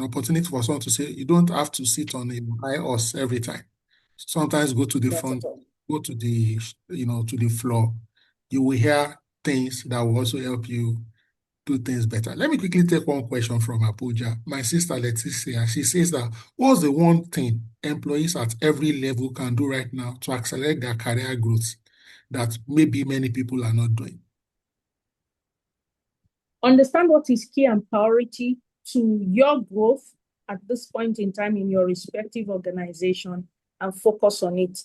A: opportunity for someone to say, you don't have to sit on a high horse every time. Sometimes go to the front, go to the floor. You will hear things that will also help you do things better. Let me quickly take one question from Abuja. My sister Leticia, she says that what's the one thing employees at every level can do right now to accelerate their career growth that maybe many people are not doing?
B: Understand what is key and priority to your growth at this point in time in your respective organization and focus on it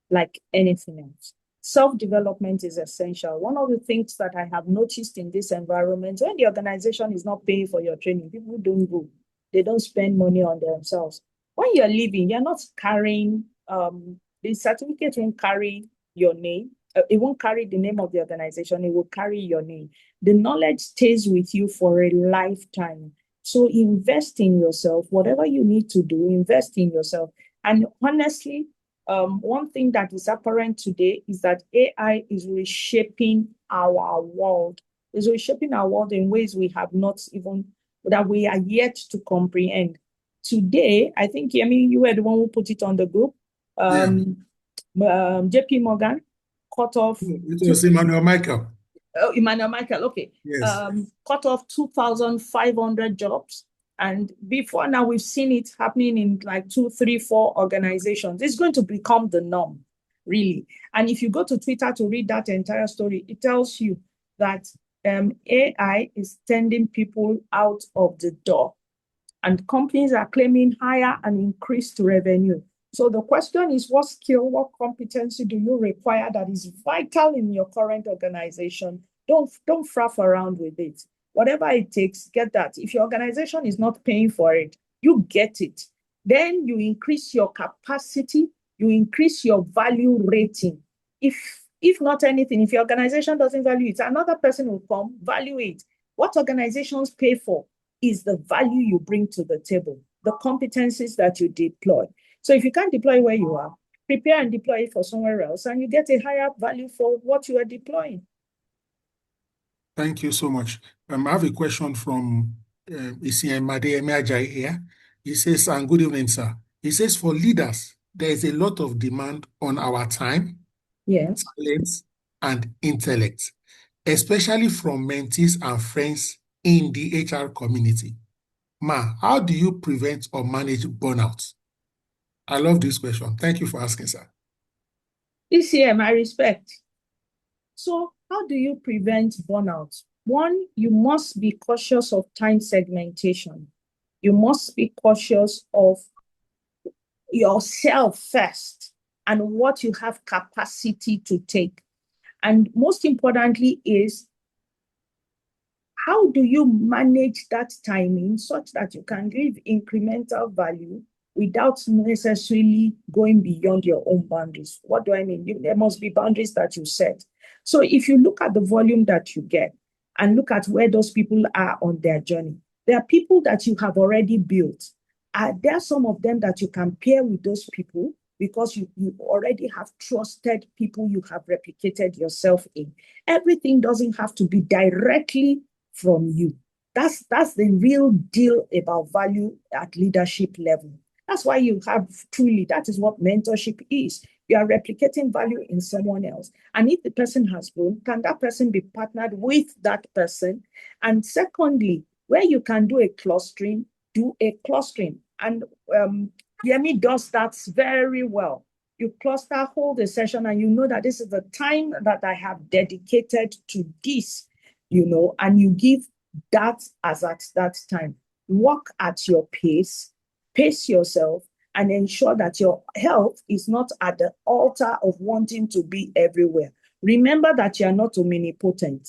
B: like anything else. Self-development is essential. One of the things that I have noticed in this environment, when the organization is not paying for your training, people don't go. They don't spend money on themselves. When you're leaving, you're not carrying, the certificate won't carry your name. It won't carry the name of the organization. It will carry your name. The knowledge stays with you for a lifetime. So invest in yourself. Whatever you need to do, invest in yourself. And honestly, one thing that is apparent today is that AI is reshaping our world. It's reshaping our world in ways we have not even, that we are yet to comprehend. Today, I think, you were the one who put it on the group.
A: Yeah.
B: JP Morgan cut off.
A: It was Emmanuel Michael.
B: Oh, Emmanuel Michael, okay.
A: Yes.
B: Cut off 2,500 jobs. And before now, we've seen it happening in like 2, 3, 4 organizations. It's going to become the norm, really. And if you go to Twitter to read that entire story, it tells you that AI is sending people out of the door. And companies are claiming higher and increased revenue. So the question is, what skill, what competency do you require that is vital in your current organization? Don't faff around with it. Whatever it takes, get that. If your organization is not paying for it, you get it. Then you increase your capacity, you increase your value rating. If not anything, if your organization doesn't value it, another person will come, value it. What organizations pay for is the value you bring to the table, the competencies that you deploy. So if you can't deploy where you are, prepare and deploy it for somewhere else, and you get a higher value for what you are deploying.
A: Thank you so much. I have a question from Made Emeajai here. He says, and good evening, sir. He says, for leaders, there is a lot of demand on our time,
B: Yes.
A: talents, and intellect, especially from mentees and friends in the HR community. Ma, how do you prevent or manage burnout? I love this question. Thank you for asking, sir.
B: ECM, I respect. So how do you prevent burnout? One, you must be cautious of time segmentation. You must be cautious of yourself first and what you have capacity to take. And most importantly is, how do you manage that timing such that you can give incremental value without necessarily going beyond your own boundaries? What do I mean? There must be boundaries that you set. So if you look at the volume that you get and look at where those people are on their journey, there are people that you have already built. There are some of them that you can pair with those people because you already have trusted people you have replicated yourself in. Everything doesn't have to be directly from you. That's the real deal about value at leadership level. That's why you have truly, that is what mentorship is. You are replicating value in someone else. And if the person has grown, can that person be partnered with that person? And secondly, where you can do a clustering, do a clustering. And Yemi does that very well. You cluster, hold a session, and you know that this is the time that I have dedicated to this, and you give that as at that time. Work at your pace, pace yourself, and ensure that your health is not at the altar of wanting to be everywhere. Remember that you are not omnipotent.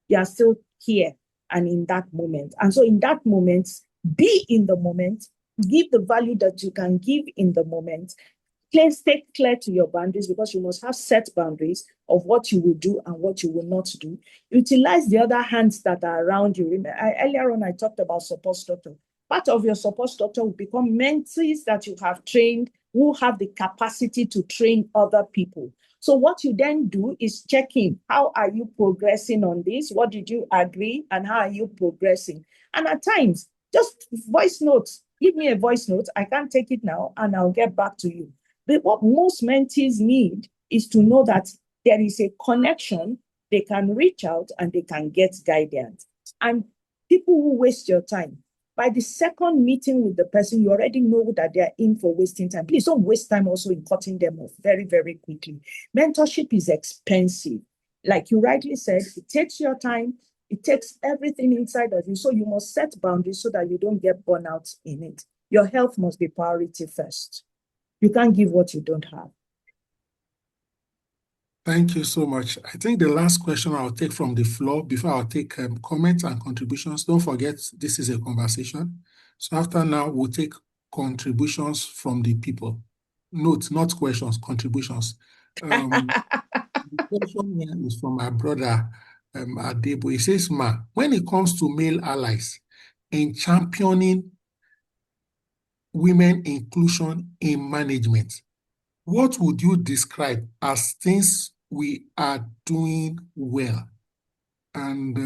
B: You are still here and in that moment. And so in that moment, be in the moment, give the value that you can give in the moment. Stay clear to your boundaries, because you must have set boundaries of what you will do and what you will not do. Utilize the other hands that are around you. Earlier on, I talked about support structure. Part of your support structure will become mentees that you have trained, who have the capacity to train other people. So what you then do is check in. How are you progressing on this? What did you agree? And how are you progressing? And at times, just voice notes. Give me a voice note. I can't take it now, and I'll get back to you. But what most mentees need is to know that there is a connection. They can reach out and they can get guidance. And people who waste your time, by the second meeting with the person, you already know that they are in for wasting time. Please don't waste time also in cutting them off very, very quickly. Mentorship is expensive. Like you rightly said, it takes your time. It takes everything inside of you. So you must set boundaries so that you don't get burnout in it. Your health must be priority first. You can't give what you don't have.
A: Thank you so much. I think the last question I'll take from the floor before I'll take comments and contributions. Don't forget, this is a conversation. So after now, we'll take contributions from the people. Note, not questions, contributions. Um, the question here is from my brother, Adebo. He says, Ma, when it comes to male allies in championing women inclusion in management, what would you describe as things we are doing well and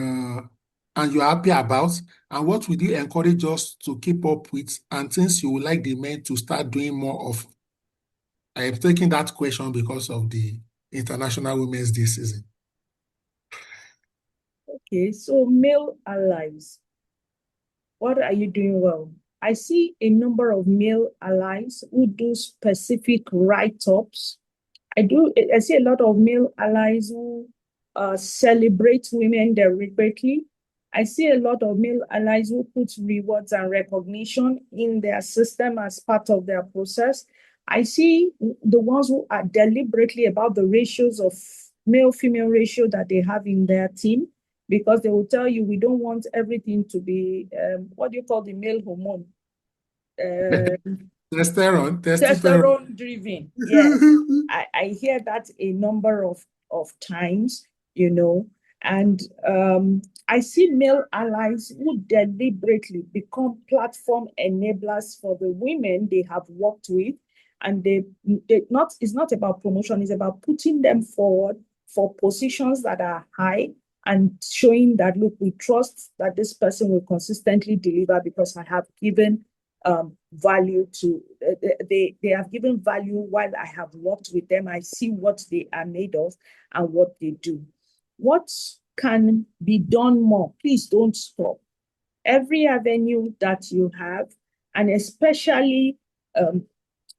A: you're happy about? And what would you encourage us to keep up with and things you would like the men to start doing more of? I am taking that question because of the International Women's Day season.
B: Okay, so male allies, what are you doing well? I see a number of male allies who do specific write-ups. I see a lot of male allies who celebrate women deliberately. I see a lot of male allies who put rewards and recognition in their system as part of their process. I see the ones who are deliberately about the ratios of male-female ratio that they have in their team, because they will tell you, we don't want everything to be, what do you call the male hormone?
A: Testosterone.
B: Testosterone driven. Yes. I hear that a number of times, you know, and I see male allies who deliberately become platform enablers for the women they have worked with. And it's not about promotion, it's about putting them forward for positions that are high and showing that, look, we trust that this person will consistently deliver because I have given value to they have given value while I have worked with them. I see what they are made of and what they do. What can be done more? Please don't stop. Every avenue that you have, and especially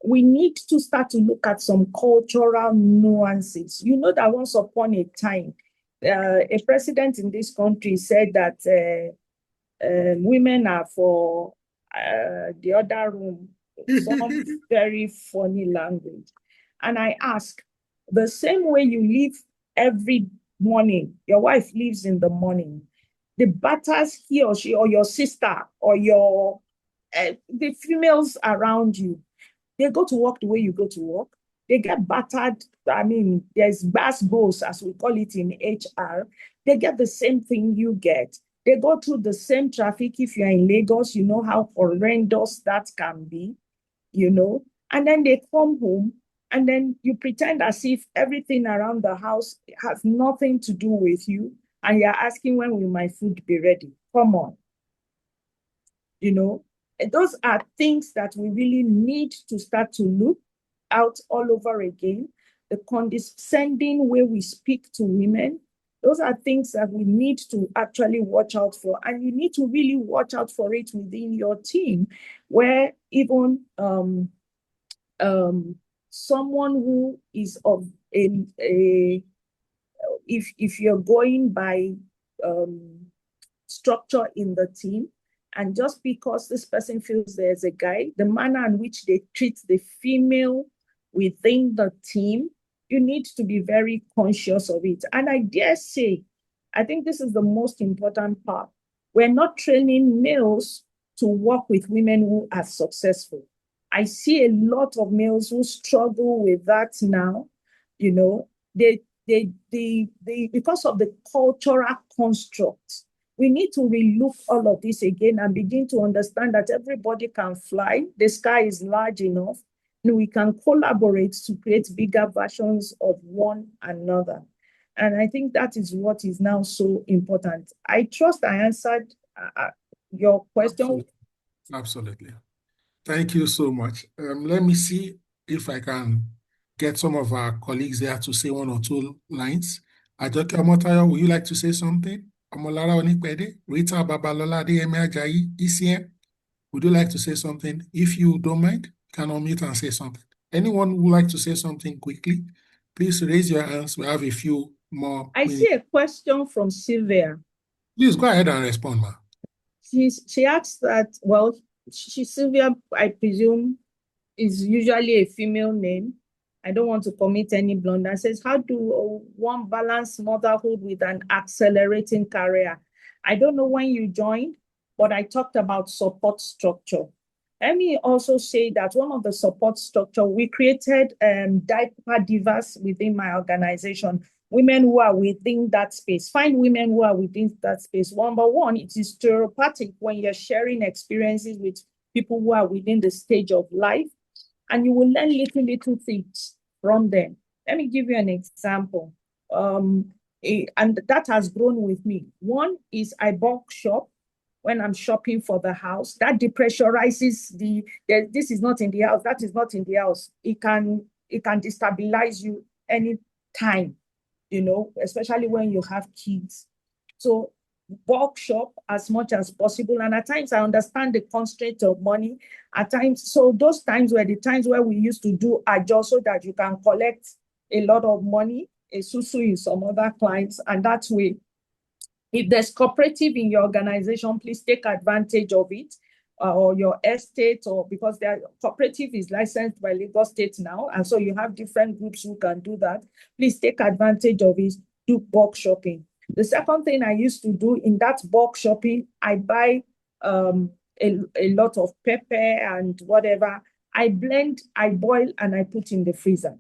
B: we need to start to look at some cultural nuances. You know that once upon a time, a president in this country said that women are for the other room, some very funny language. And I ask, the same way you leave every morning, your wife leaves in the morning, the batters he or she or your sister or your the females around you, they go to work the way you go to work. They get battered. I mean, there's bass goes, as we call it in HR. They get the same thing you get. They go through the same traffic. If you're in Lagos, you know how horrendous that can be, you know. And then they come home and then you pretend as if everything around the house has nothing to do with you. And you're asking, when will my food be ready? Come on, you know. Those are things that we really need to start to look out all over again. The condescending way we speak to women, those are things that we need to actually watch out for. And you need to really watch out for it within your team, where even someone who is of a if you're going by structure in the team, and just because this person feels there's a guy, the manner in which they treat the female within the team, you need to be very conscious of it. And I dare say, I think this is the most important part. We're not training males to work with women who are successful. I see a lot of males who struggle with that now. You know, because of the cultural construct, we need to relook all of this again and begin to understand that everybody can fly. The sky is large enough, and we can collaborate to create bigger versions of one another. And I think that is what is now so important. I trust I answered your question.
A: Absolutely. Absolutely. Thank you so much. Let me see if I can get some of our colleagues there to say one or two lines. Ajoke Omotayo, would you like to say something? Omolara Onikpede, Rita Babalola Adeyemi Ajayi, ECM, would you like to say something? If you don't mind, can unmute and say something. Anyone who would like to say something quickly, please raise your hands. We have a few more
B: I
A: minutes.
B: see a question from Sylvia.
A: Please go ahead and respond, ma.
B: She asked that, well, Sylvia, I presume, is usually a female name. I don't want to commit any blunder. It says, how do one balance motherhood with an accelerating career? I don't know when you joined, but I talked about support structure. Let me also say that one of the support structure, we created diaper divas within my organization, women who are within that space. Find women who are within that space. Number one, it is therapeutic when you're sharing experiences with people who are within the stage of life, and you will learn little things from them. Let me give you an example. And that has grown with me. One is I bulk shop when I'm shopping for the house. That depressurizes this is not in the house, that is not in the house. It can destabilize you anytime, especially when you have kids. So bulk shop as much as possible. And at times I understand the constraint of money. At times, so those times were the times where we used to do adjust so that you can collect a lot of money, a susu in some other clients, and that way, if there's cooperative in your organization, please take advantage of it, or your estate, or because their cooperative is licensed by Lagos State now, and so you have different groups who can do that. Please take advantage of it. Do bulk shopping. The second thing I used to do in that bulk shopping, I buy a lot of pepper and whatever. I blend, I boil, and I put in the freezer.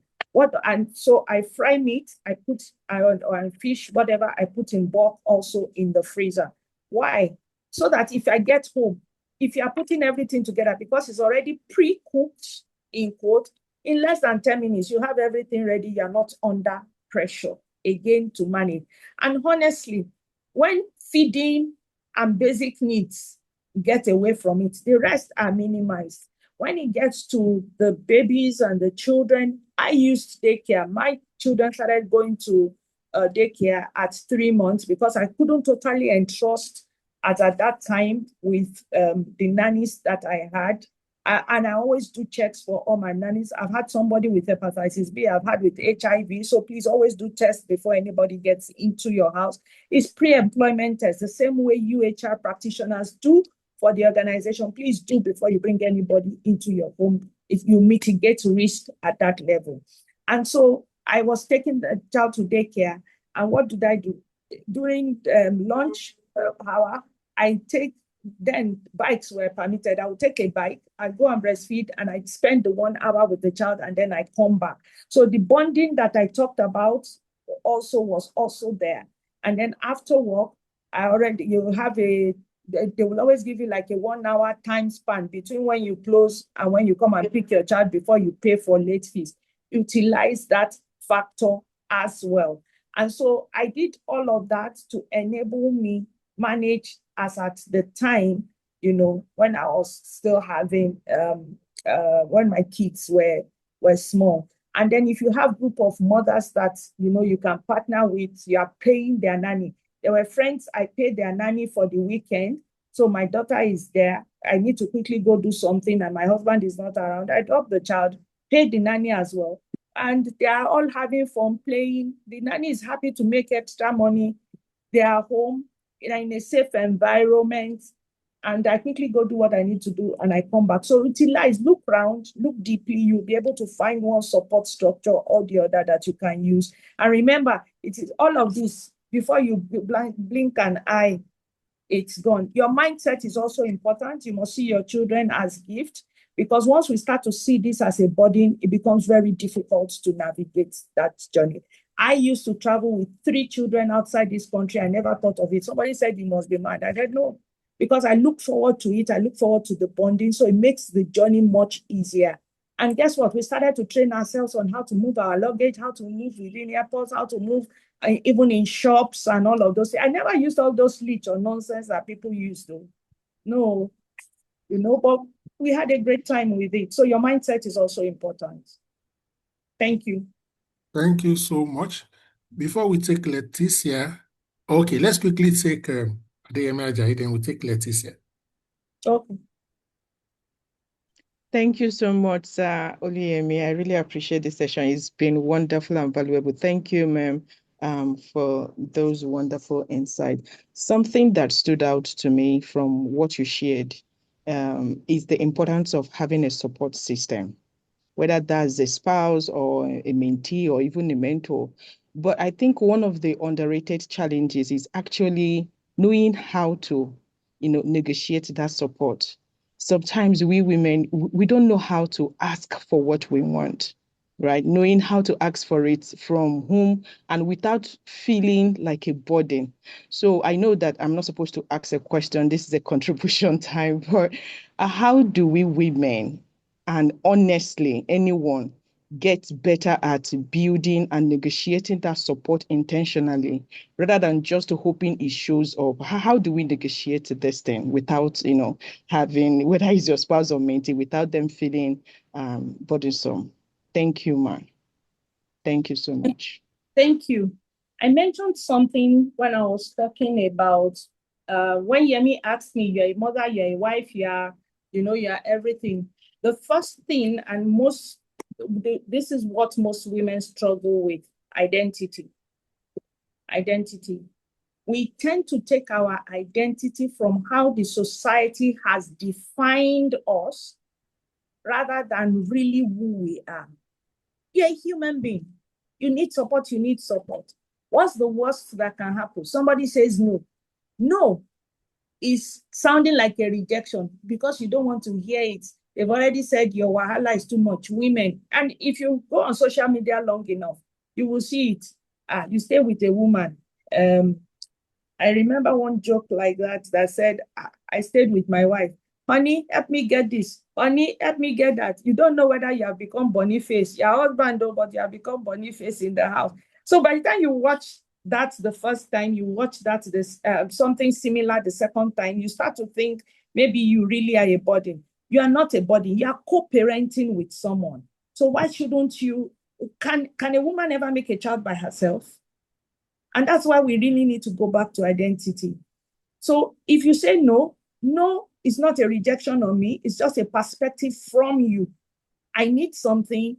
B: And so I fry meat, I put or fish, whatever, I put in bulk also in the freezer. Why? So that if I get home, if you are putting everything together, because it's already pre-cooked, in quote, in less than 10 minutes, you have everything ready. You're not under pressure again to manage. And honestly, when feeding and basic needs get away from it, the rest are minimized. When it gets to the babies and the children, I used daycare. My children started going to daycare at 3 months because I couldn't totally entrust at that time with the nannies that I had. And I always do checks for all my nannies. I've had somebody with hepatitis B, I've had with HIV. So please always do tests before anybody gets into your house. It's pre-employment test, the same way UHR practitioners do for the organization. Please do before you bring anybody into your home, if you mitigate risk at that level. And so I was taking the child to daycare. And what did I do? During lunch hour, then bikes were permitted. I would take a bike, I go and breastfeed, and I spend the 1 hour with the child, and then I come back. So the bonding that I talked about was also there. And then after work, you have they will always give you like a 1 hour time span between when you close and when you come and pick your child before you pay for late fees. Utilize that factor as well. And so I did all of that to enable me manage as at the time, when I was still having, when my kids were small. And then if you have group of mothers that, you can partner with, you are paying their nanny. There were friends, I paid their nanny for the weekend. So my daughter is there. I need to quickly go do something and my husband is not around. I drop the child, pay the nanny as well. And they are all having fun playing. The nanny is happy to make extra money. They are home in a safe environment. And I quickly go do what I need to do and I come back. So utilize, look around, look deeply. You'll be able to find one support structure or the other that you can use. And remember, it is all of this. Before you blink an eye, it's gone. Your mindset is also important. You must see your children as gift, because once we start to see this as a burden, it becomes very difficult to navigate that journey. I used to travel with 3 children outside this country. I never thought of it. Somebody said you must be mad. I said no, because I look forward to it. I look forward to the bonding. So it makes the journey much easier. And guess what? We started to train ourselves on how to move our luggage, how to move within airports, how to move even in shops and all of those. I never used all those leech or nonsense that people use though. No, but we had a great time with it. So your mindset is also important. Thank you.
A: Thank you so much. Before we take Leticia, okay, let's quickly take Adeyemi Ajayi, then we'll take Leticia.
B: Okay.
C: Thank you so much, Sir Oluyemi. I really appreciate this session. It's been wonderful and valuable. Thank you, ma'am, for those wonderful insights. Something that stood out to me from what you shared is the importance of having a support system. whether that's a spouse or a mentee or even a mentor. But I think one of the underrated challenges is actually knowing how to, negotiate that support. Sometimes we women, we don't know how to ask for what we want, right? Knowing how to ask for it from whom and without feeling like a burden. So I know that I'm not supposed to ask a question. This is a contribution time, but how do we women, and honestly, anyone, get better at building and negotiating that support intentionally rather than just hoping it shows up? How do we negotiate this thing without, having, whether it's your spouse or mentee, without them feeling burdensome? Thank you, man. Thank you so much.
B: Thank you. I mentioned something when I was talking about when Yemi asked me, you're a mother, you're a wife, you're everything. The first thing, and this is what most women struggle with: identity. Identity. We tend to take our identity from how the society has defined us rather than really who we are. You're a human being. You need support, you need support. What's the worst that can happen? Somebody says no. No is sounding like a rejection because you don't want to hear it. They've already said your wahala is too much, women. And if you go on social media long enough, you will see it. You stay with a woman. I remember one joke like that said, I stayed with my wife. Honey, help me get this. Honey, help me get that. You don't know whether you have become Boniface. Your husband, though, but you have become Boniface in the house. So by the time you watch that the first time, you watch that something similar the second time, you start to think maybe you really are a burden. You are not a burden. You are co-parenting with someone. So why shouldn't you? Can a woman ever make a child by herself? And that's why we really need to go back to identity. So if you say no, no is not a rejection on me. It's just a perspective from you. I need something.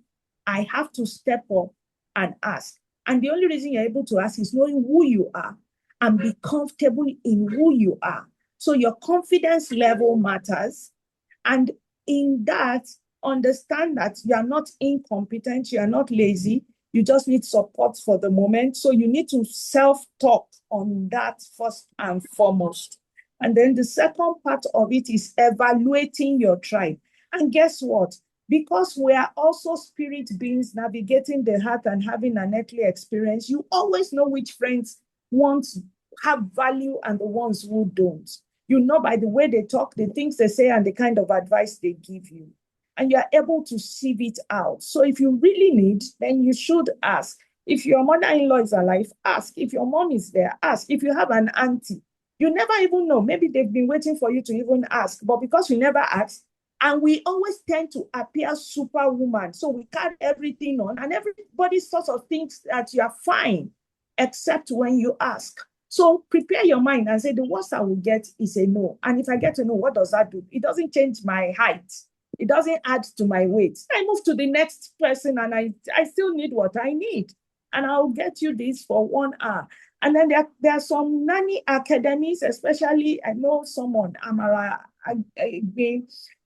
B: I have to step up and ask. And the only reason you're able to ask is knowing who you are and be comfortable in who you are. So your confidence level matters. And in that, understand that you are not incompetent, you are not lazy, you just need support for the moment. So you need to self-talk on that first and foremost. And then the second part of it is evaluating your tribe. And guess what? Because we are also spirit beings navigating the heart and having an earthly experience, you always know which friends have value and the ones who don't. You know by the way they talk, the things they say, and the kind of advice they give you. And you are able to sieve it out. So if you really need, then you should ask. If your mother-in-law is alive, ask. If your mom is there, ask. If you have an auntie, you never even know. Maybe they've been waiting for you to even ask. But because you never ask, and we always tend to appear superwoman. So we carry everything on, and everybody sort of thinks that you are fine, except when you ask. So prepare your mind and say, the worst I will get is a no. And if I get a no, what does that do? It doesn't change my height. It doesn't add to my weight. I move to the next person and I still need what I need. And I'll get you this for 1 hour. And then there are some nanny academies, especially, I know someone, Amara,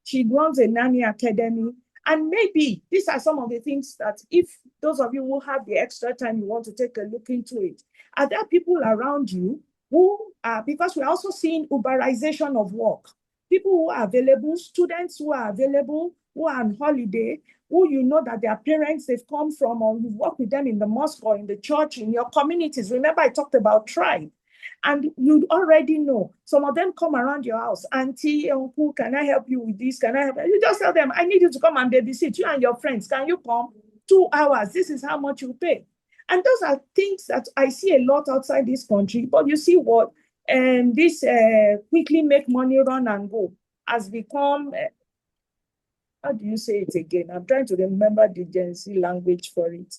B: she runs a nanny academy. And maybe these are some of the things that if those of you who have the extra time, you want to take a look into it. Are there people around you who are, because we're also seeing Uberization of work, people who are available, students who are available, who are on holiday, who you know that their parents, they've come from, or you work with them in the mosque or in the church, in your communities. Remember, I talked about tribe. And you already know, some of them come around your house. Auntie, uncle, can I help you with this? Can I help you? You just tell them, I need you to come and babysit. You and your friends, can you come? 2 hours. This is how much you pay. And those are things that I see a lot outside this country. But you see what? This quickly make money, run and go has become, how do you say it again? I'm trying to remember the Gen Z language for it.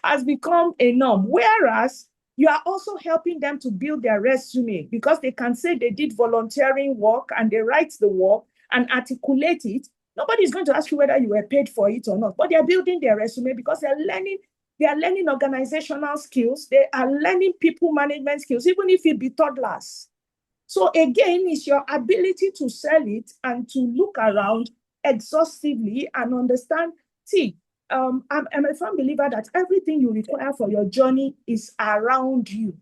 B: Has become a norm. Whereas you are also helping them to build their resume because they can say they did volunteering work and they write the work and articulate it. Nobody's going to ask you whether you were paid for it or not, but they're building their resume because they're learning organizational skills. They are learning people management skills, even if it be toddlers. So again, it's your ability to sell it and to look around exhaustively and understand, see, I'm a firm believer that everything you require for your journey is around you.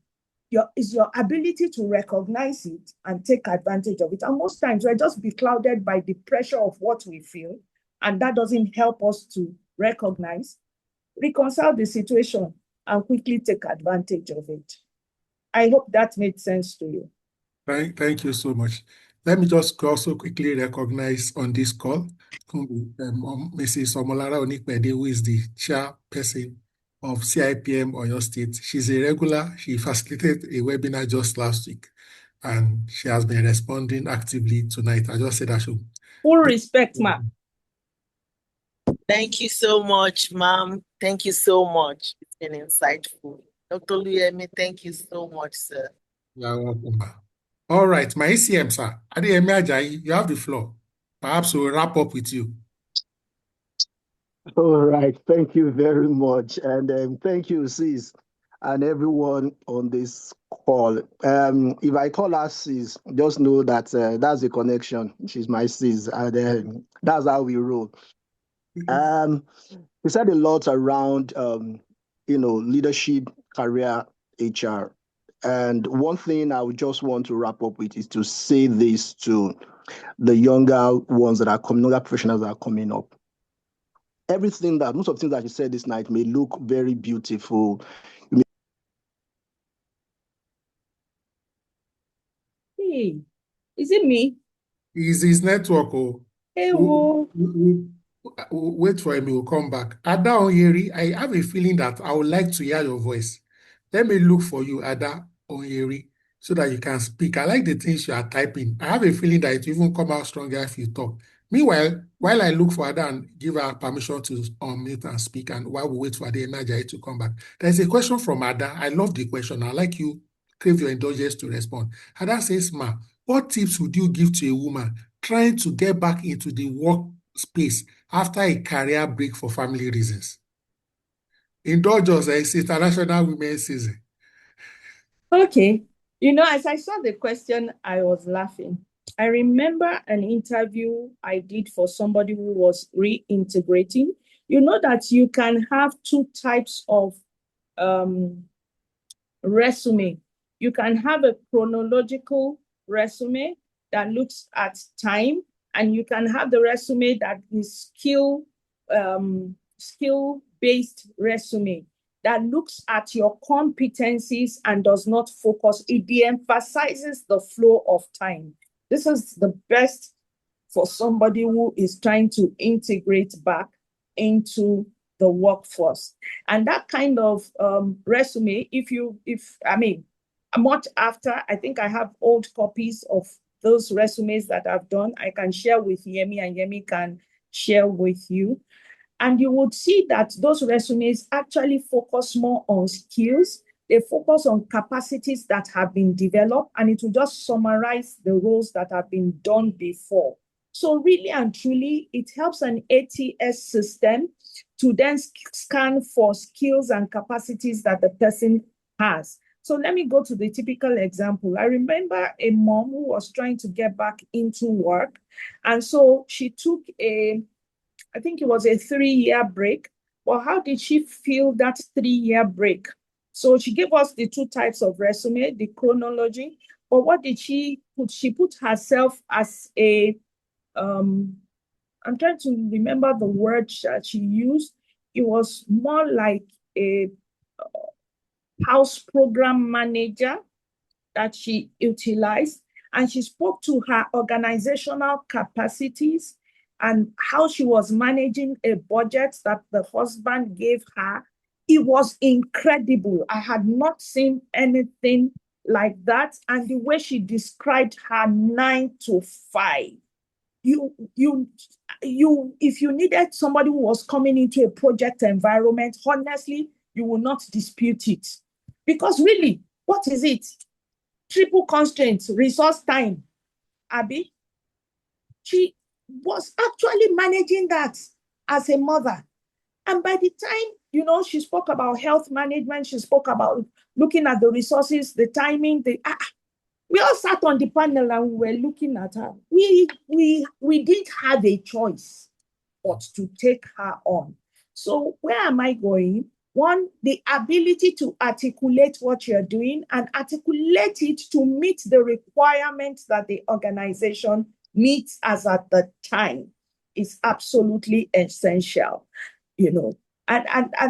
B: Is your ability to recognize it and take advantage of it. And most times we're just beclouded by the pressure of what we feel, and that doesn't help us to recognize, reconcile the situation, and quickly take advantage of it. I hope that made sense to you.
A: Thank you so much. Let me just also quickly recognize on this call Mrs. Omolara Onikpede, who is the chairperson of CIPM Oyo State. She's a regular. She facilitated a webinar just last week, and she has been responding actively tonight. I just said I should.
B: Full respect, ma.
D: Thank you so much, ma'am. Thank you so much. It's been insightful. Dr. Luyemi, thank you so much, sir.
A: You're welcome, ma. All right, my ACM, sir. Adeyemi Ajayi, you have the floor. Perhaps we'll wrap up with you.
E: All right, thank you very much. And thank you, sis, and everyone on this call. If I call her sis, just know that that's a connection. She's my sis, and that's how we roll. We said a lot around, leadership, career, HR. And one thing I would just want to wrap up with is to say this to the younger ones that are coming, younger professionals that are coming up. Most of the things that you said this night may look very beautiful.
B: Hey, is it me?
A: Is his network?
B: Hey,
A: We'll wait for him, he will come back. Ada Onyeri, I have a feeling that I would like to hear your voice. Let me look for you, Ada Onyeri, so that you can speak. I like the things you are typing. I have a feeling that it will even come out stronger if you talk. Meanwhile, while I look for Ada and give her permission to unmute and speak, and while we wait for the Ajayi to come back, there's a question from Ada. I love the question. I'd like you, crave your indulgence to respond. Ada says, Ma, what tips would you give to a woman trying to get back into the workspace after a career break for family reasons? Indulge us, it's International Women's Season.
B: Okay. As I saw the question, I was laughing. I remember an interview I did for somebody who was reintegrating. You know that you can have two types of resume. You can have a chronological resume that looks at time, and you can have the resume that is skill-based resume that looks at your competencies and does not focus. It de-emphasizes the flow of time. This is the best for somebody who is trying to integrate back into the workforce. And that kind of resume, much after, I think I have old copies of those resumes that I've done, I can share with Yemi, and Yemi can share with you. And you would see that those resumes actually focus more on skills. They focus on capacities that have been developed, and it will just summarize the roles that have been done before. So really and truly, it helps an ATS system to then scan for skills and capacities that the person has. So let me go to the typical example. I remember a mom who was trying to get back into work. And so she took I think it was a 3-year break. Well, how did she feel that 3-year break? So she gave us the two types of resume, the chronology. But what did she put? She put herself as a, I'm trying to remember the word that she used. It was more like a house program manager that she utilized. And she spoke to her organizational capacities and how she was managing a budget that the husband gave her. It was incredible. I had not seen anything like that. And the way she described her 9 to 5. If you needed somebody who was coming into a project environment, honestly, you will not dispute it. Because really, what is it? Triple constraints, resource time. Abby, she was actually managing that as a mother. And by the time, she spoke about health management, she spoke about looking at the resources, the timing, We all sat on the panel and we were looking at her. We didn't have a choice but to take her on. So where am I going? One, the ability to articulate what you're doing and articulate it to meet the requirements that the organization meets as at the time is absolutely essential, you know. And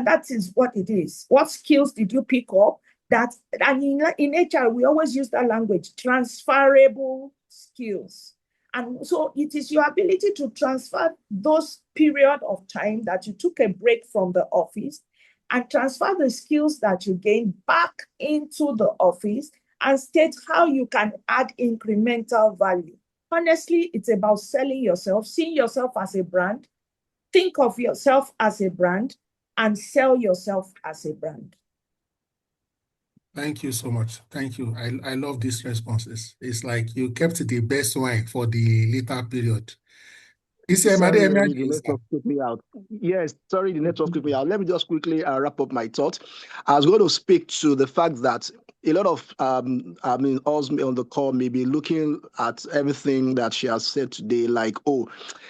B: that is what it is. What skills did you pick up? That, and in HR, we always use that language, transferable skills. And so it is your ability to transfer those period of time that you took a break from the office and transfer the skills that you gain back into the office and state how you can add incremental value. Honestly, it's about selling yourself, seeing yourself as a brand, think of yourself as a brand, and sell yourself as a brand.
A: Thank you so much. Thank you. I love these responses. It's like you kept the best wine for the later period.
E: Sorry, the network took me out. Yes, sorry, the network took me out. Let me just quickly wrap up my thought. I was going to speak to the fact that a lot of, us on the call may be looking at everything that she has said today, like, oh,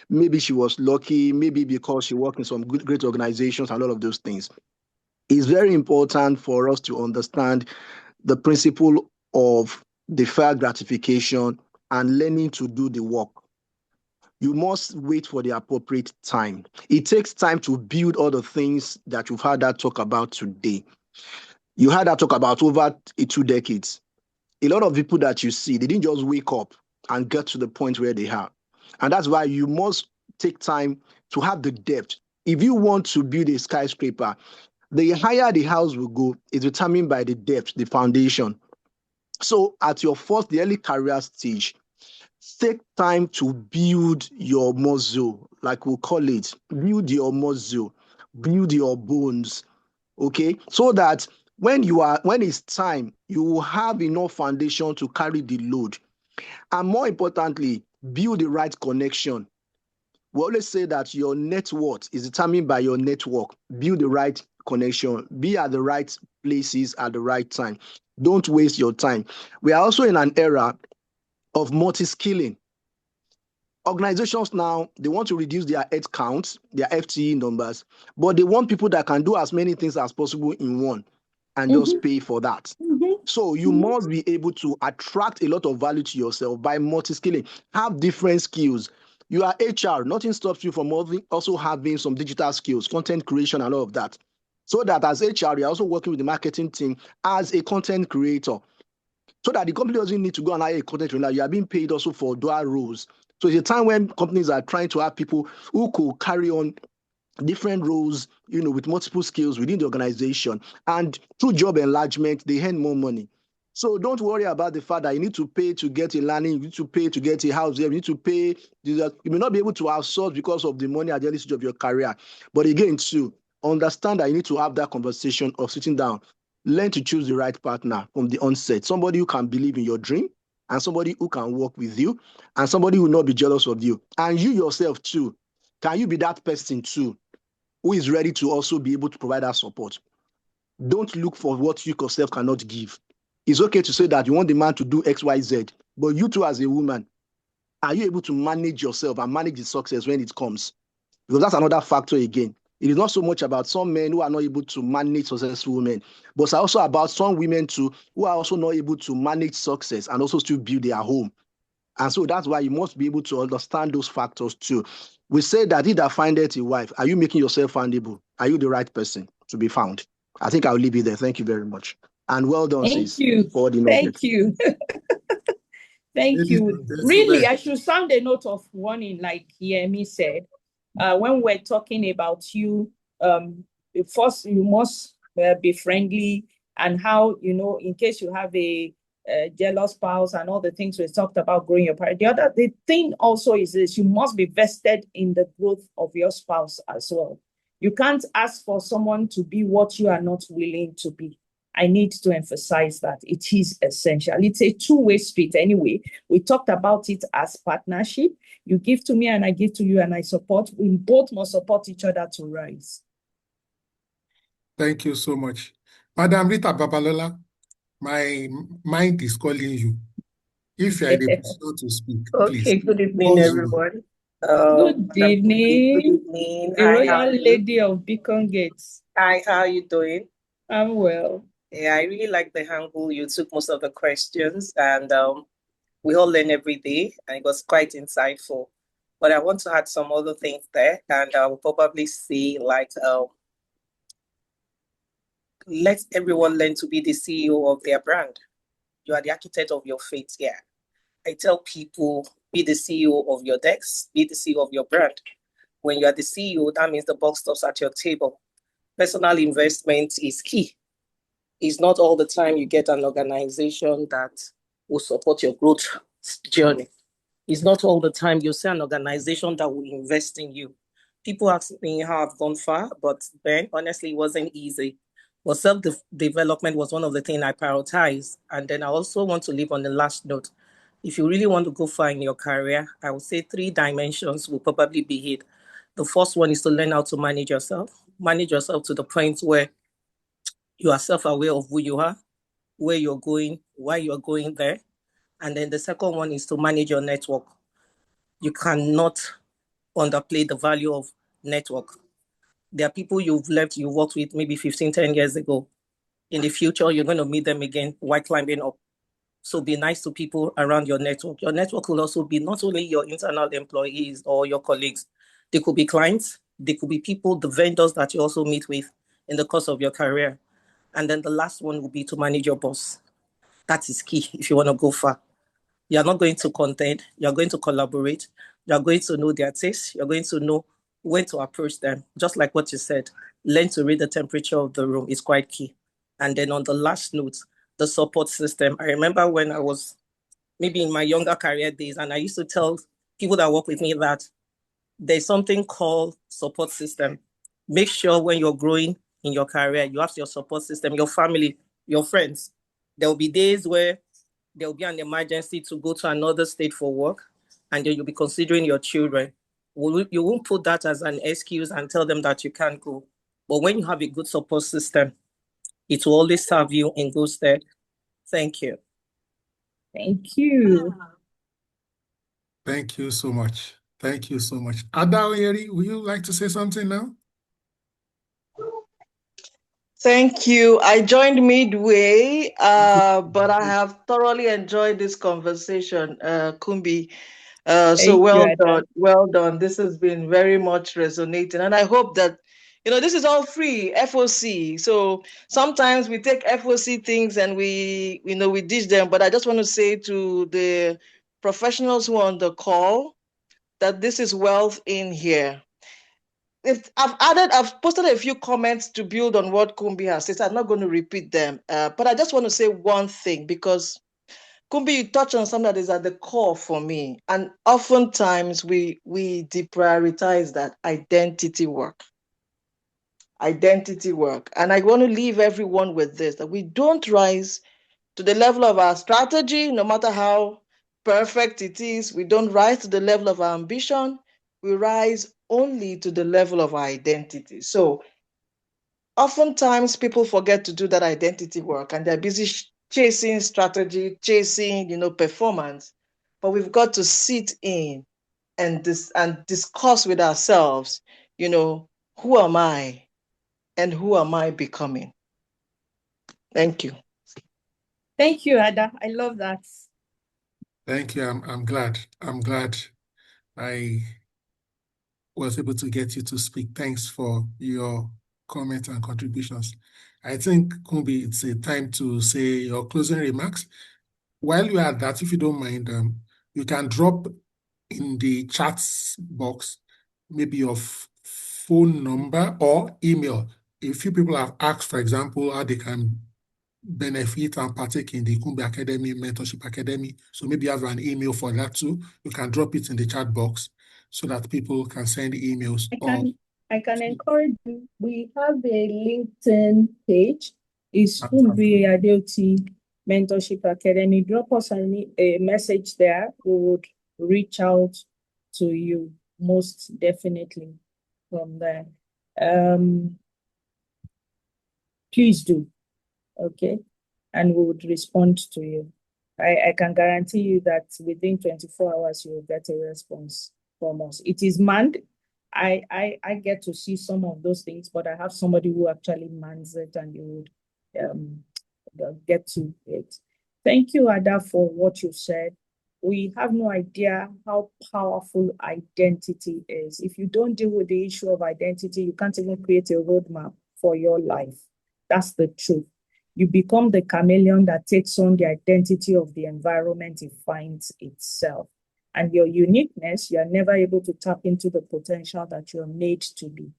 E: maybe she was lucky, maybe because she worked in some great organizations and all of those things. It's very important for us to understand the principle of deferred gratification and learning to do the work. You must wait for the appropriate time. It takes time to build all the things that you've had that talk about today. You had that talk about over 2 decades. A lot of people that you see, they didn't just wake up and get to the point where they are. And that's why you must take time to have the depth. If you want to build a skyscraper, the higher the house will go is determined by the depth, the foundation. So at your first, the early career stage, take time to build your muscle, like we'll call it. Build your muscle, build your bones, okay? So that when it's time, you will have enough foundation to carry the load. And more importantly, build the right connection. We always say that your net worth is determined by your network. Build the right connection. Be at the right places at the right time. Don't waste your time. We are also in an era of multi-skilling. Organizations now, they want to reduce their head counts, their FTE numbers, but they want people that can do as many things as possible in one and just pay for that. So you must be able to attract a lot of value to yourself by multi-skilling. Have different skills. You are HR, nothing stops you from also having some digital skills, content creation and all of that. So that as HR, you're also working with the marketing team as a content creator. So that the company doesn't need to go and hire a content creator. You are being paid also for dual roles. So it's a time when companies are trying to have people who could carry on different roles, with multiple skills within the organization. And through job enlargement, they earn more money. So don't worry about the fact that you need to pay to get a learning, you need to pay to get a house, you need to pay. You may not be able to outsource because of the money at the early stage of your career. But again, too, understand that you need to have that conversation of sitting down. Learn to choose the right partner from the onset. Somebody who can believe in your dream, and somebody who can work with you, and somebody who will not be jealous of you. And you yourself, too. Can you be that person, too, who is ready to also be able to provide that support? Don't look for what you yourself cannot give. It's okay to say that you want the man to do X, Y, Z, but you too as a woman, are you able to manage yourself and manage the success when it comes? Because that's another factor again. It is not so much about some men who are not able to manage successful women, but it's also about some women too who are also not able to manage success and also still build their home. And so that's why you must be able to understand those factors too. We say that he that findeth a wife, are you making yourself findable? Are you the right person to be found? I think I'll leave it there. Thank you very much. And well done, sis.
B: Thank you.
E: For the
B: Thank you. Thank you. Really, I should sound a note of warning, like Yemi said. When we're talking about you, first you must be friendly, and how, in case you have a jealous spouse and all the things we talked about growing your parent. The thing also is this: you must be vested in the growth of your spouse as well. You can't ask for someone to be what you are not willing to be. I need to emphasize that it is essential. It's a two-way street anyway. We talked about it as partnership. You give to me and I give to you and I support. We both must support each other to rise.
A: Thank you so much. Madam Rita Babalola, my mind is calling you. If you're in a position to speak, please.
D: Okay, good evening,
A: Pause you.
D: everyone.
B: Good
D: Madam Kunbi, good
B: evening,
D: evening.
B: the
D: Hi, how
B: Royal
D: are you?
B: Lady of Beacon Gates.
D: Hi, how are you doing?
B: I'm well.
D: Yeah, I really like the angle you took most of the questions, and we all learn every day, and it was quite insightful. But I want to add some other things there, and I will probably say like let everyone learn to be the CEO of their brand. You are the architect of your fate. Yeah, I tell people be the CEO of your decks, be the CEO of your brand. When you are the CEO, that means the buck stops at your table. Personal investment is key. It's not all the time you get an organization that will support your growth journey. It's not all the time you see an organization that will invest in you. People ask me how I've gone far, but then honestly, it wasn't easy. But self-development was one of the things I prioritized. And then I also want to leave on the last note. If you really want to go far in your career, I would say 3 dimensions will probably be hit. The first one is to learn how to manage yourself. Manage yourself to the point where you are self-aware of who you are, where you're going, why you're going there. And then the second one is to manage your network. You cannot underplay the value of network. There are people you've worked with maybe 15, 10 years ago. In the future, you're going to meet them again while climbing up. So be nice to people around your network. Your network will also be not only your internal employees or your colleagues. They could be clients. They could be people, the vendors that you also meet with in the course of your career. And then the last one will be to manage your boss. That is key if you want to go far. You're not going to contend. You're going to collaborate. You're going to know their taste. You're going to know when to approach them. Just like what you said, learn to read the temperature of the room is quite key. And then on the last note, the support system. I remember when I was maybe in my younger career days, and I used to tell people that work with me that there's something called support system. Make sure when you're growing in your career, you have your support system, your family, your friends. There will be days where there will be an emergency to go to another state for work, and then you'll be considering your children. You won't put that as an excuse and tell them that you can't go. But when you have a good support system, it will always serve you in good stead. Thank you.
B: Thank you.
A: Thank you so much. Thank you so much. Adeoti, would you like to say something now?
C: Thank you. I joined midway, but I have thoroughly enjoyed this conversation, Kunbi. So
B: Thank you,
C: well
B: Ada.
C: done, well done. This has been very much resonating, and I hope that this is all free FOC. So sometimes we take FOC things and we dish them, but I just want to say to the professionals who are on the call that this is wealth in here. I've posted a few comments to build on what Kunbi has said. I'm not going to repeat them, but I just want to say one thing because Kunbi, you touch on something that is at the core for me, and oftentimes we deprioritize that identity work. Identity work, and I want to leave everyone with this: that we don't rise to the level of our strategy, no matter how perfect it is. We don't rise to the level of our ambition. We rise only to the level of our identity. So oftentimes people forget to do that identity work and they're busy chasing strategy, chasing, performance. But we've got to sit in and discuss with ourselves, who am I and who am I becoming? Thank you.
B: Thank you, Ada. I love that.
A: Thank you. I'm glad. I'm glad I was able to get you to speak. Thanks for your comments and contributions. I think, Kunbi, it's a time to say your closing remarks. While you are at that, if you don't mind, you can drop in the chats box maybe your phone number or email. A few people have asked, for example, how they can benefit and partake in the Kunbi Academy, Mentorship Academy. So maybe you have an email for that too. You can drop it in the chat box so that people can send emails.
B: I can encourage you. We have a LinkedIn page. It's Kunbi Adeoti Mentorship Academy. Drop us a message there. We would reach out to you most definitely from there. Please do. Okay. And we would respond to you. I can guarantee you that within 24 hours, you will get a response from us. It is manned. I get to see some of those things, but I have somebody who actually mans it, and you would get to it. Thank you, Ada, for what you said. We have no idea how powerful identity is. If you don't deal with the issue of identity, you can't even create a roadmap for your life. That's the truth. You become the chameleon that takes on the identity of the environment it finds itself. And your uniqueness, you are never able to tap into the potential that you're made to be.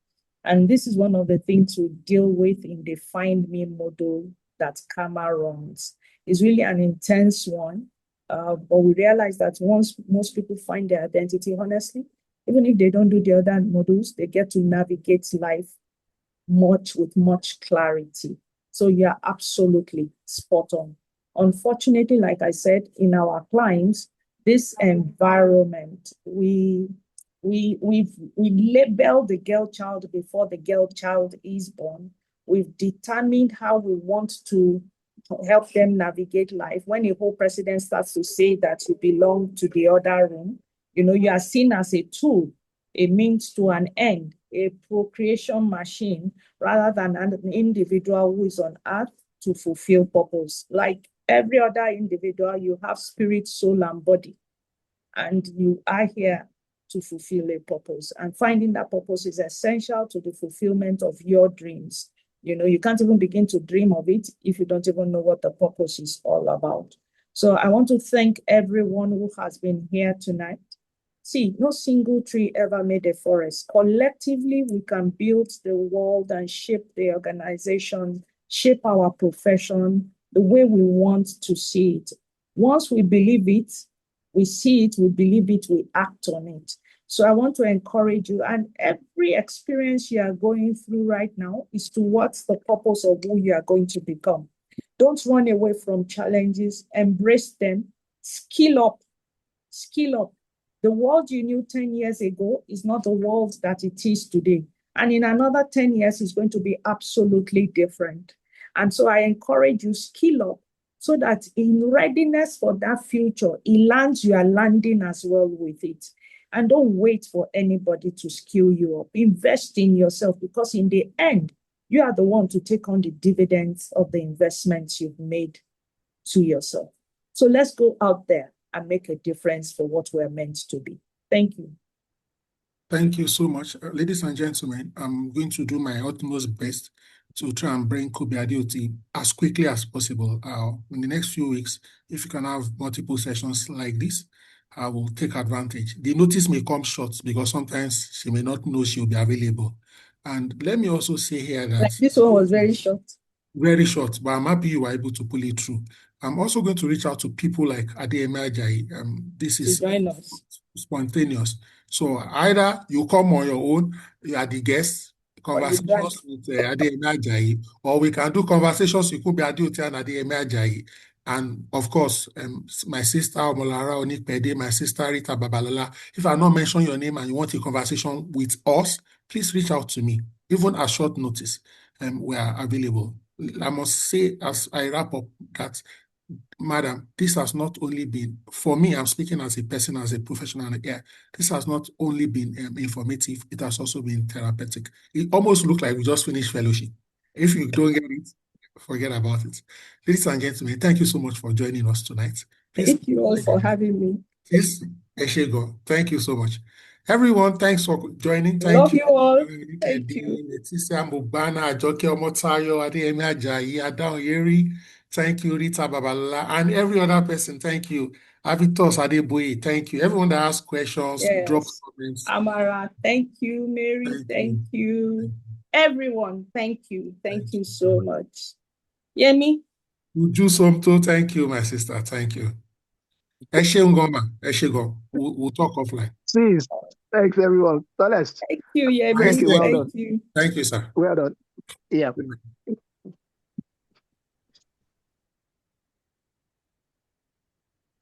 B: And this is one of the things we deal with in the Find Me model that Karma runs. It's really an intense one. But we realize that once most people find their identity, honestly, even if they don't do the other models, they get to navigate life with much clarity. So you're absolutely spot on. Unfortunately, like I said, in our clients, this environment, we label the girl child before the girl child is born. We've determined how we want to help them navigate life. When a whole president starts to say that you belong to the other room, you are seen as a tool, a means to an end, a procreation machine, rather than an individual who is on earth to fulfill purpose. Like every other individual, you have spirit, soul, and body, and you are here to fulfill a purpose. And finding that purpose is essential to the fulfillment of your dreams. You can't even begin to dream of it if you don't even know what the purpose is all about. So I want to thank everyone who has been here tonight. See, no single tree ever made a forest. Collectively, we can build the world and shape the organization, shape our profession the way we want to see it. Once we believe it, we see it, we believe it, we act on it. So I want to encourage you, and every experience you are going through right now is towards the purpose of who you are going to become. Don't run away from challenges, embrace them, skill up. The world you knew 10 years ago is not the world that it is today. And in another 10 years, it's going to be absolutely different. And so I encourage you, skill up so that in readiness for that future, it lands, you are landing as well with it. And don't wait for anybody to skill you up. Invest in yourself, because in the end, you are the one to take on the dividends of the investments you've made to yourself. So let's go out there and make a difference for what we're meant to be. Thank you.
A: Thank you so much. Ladies and gentlemen, I'm going to do my utmost best to try and bring Kunbi Adeoti as quickly as possible. In the next few weeks, if you can have multiple sessions like this, I will take advantage. The notice may come short because sometimes she may not know she'll be available. And let me also say here that
B: this one was very short.
A: Very short, but I'm happy you were able to pull it through. I'm also going to reach out to people like Adeoti Ajayi. This is
B: join us.
A: Spontaneous. So either you come on your own, you are the guest, conversations with Adeoti Ajayi, or we can do conversations with Kunbi Adeoti and Adeoti Ajayi. And of course, my sister Omolara Onikpede, my sister Rita Babalola. If I not mention your name and you want a conversation with us, please reach out to me, even at short notice. We are available. I must say, as I wrap up, that, madam, this has not only been, for me, I'm speaking as a person, as a professional, this has not only been informative, it has also been therapeutic. It almost looked like we just finished fellowship. If you don't get it, forget about it. Ladies and gentlemen, thank you so much for joining us tonight. Please,
B: thank you all for having me.
A: Yes, Eshego. Thank you so much. Everyone, thanks for joining.
B: Love you all. Thank you.
A: Leticia Mubana, Ajoke Omotayo, Adeyemi Ajayi, Adahun Yeri. Thank you, Rita Babalola, and every other person. Thank you. Avitos Adeboye, thank you. Everyone that asked questions, drop comments.
B: Amara, thank you. Mary, thank you. Everyone, thank you. Thank you so much. Yemi?
A: Uju Somto, thank you, my sister. Thank you. Eshego. We'll talk offline.
E: Please. Thanks, everyone. Celeste.
B: Thank you, Yemi.
E: Thank you. Well done.
A: Thank you, sir.
E: Well done. Yeah.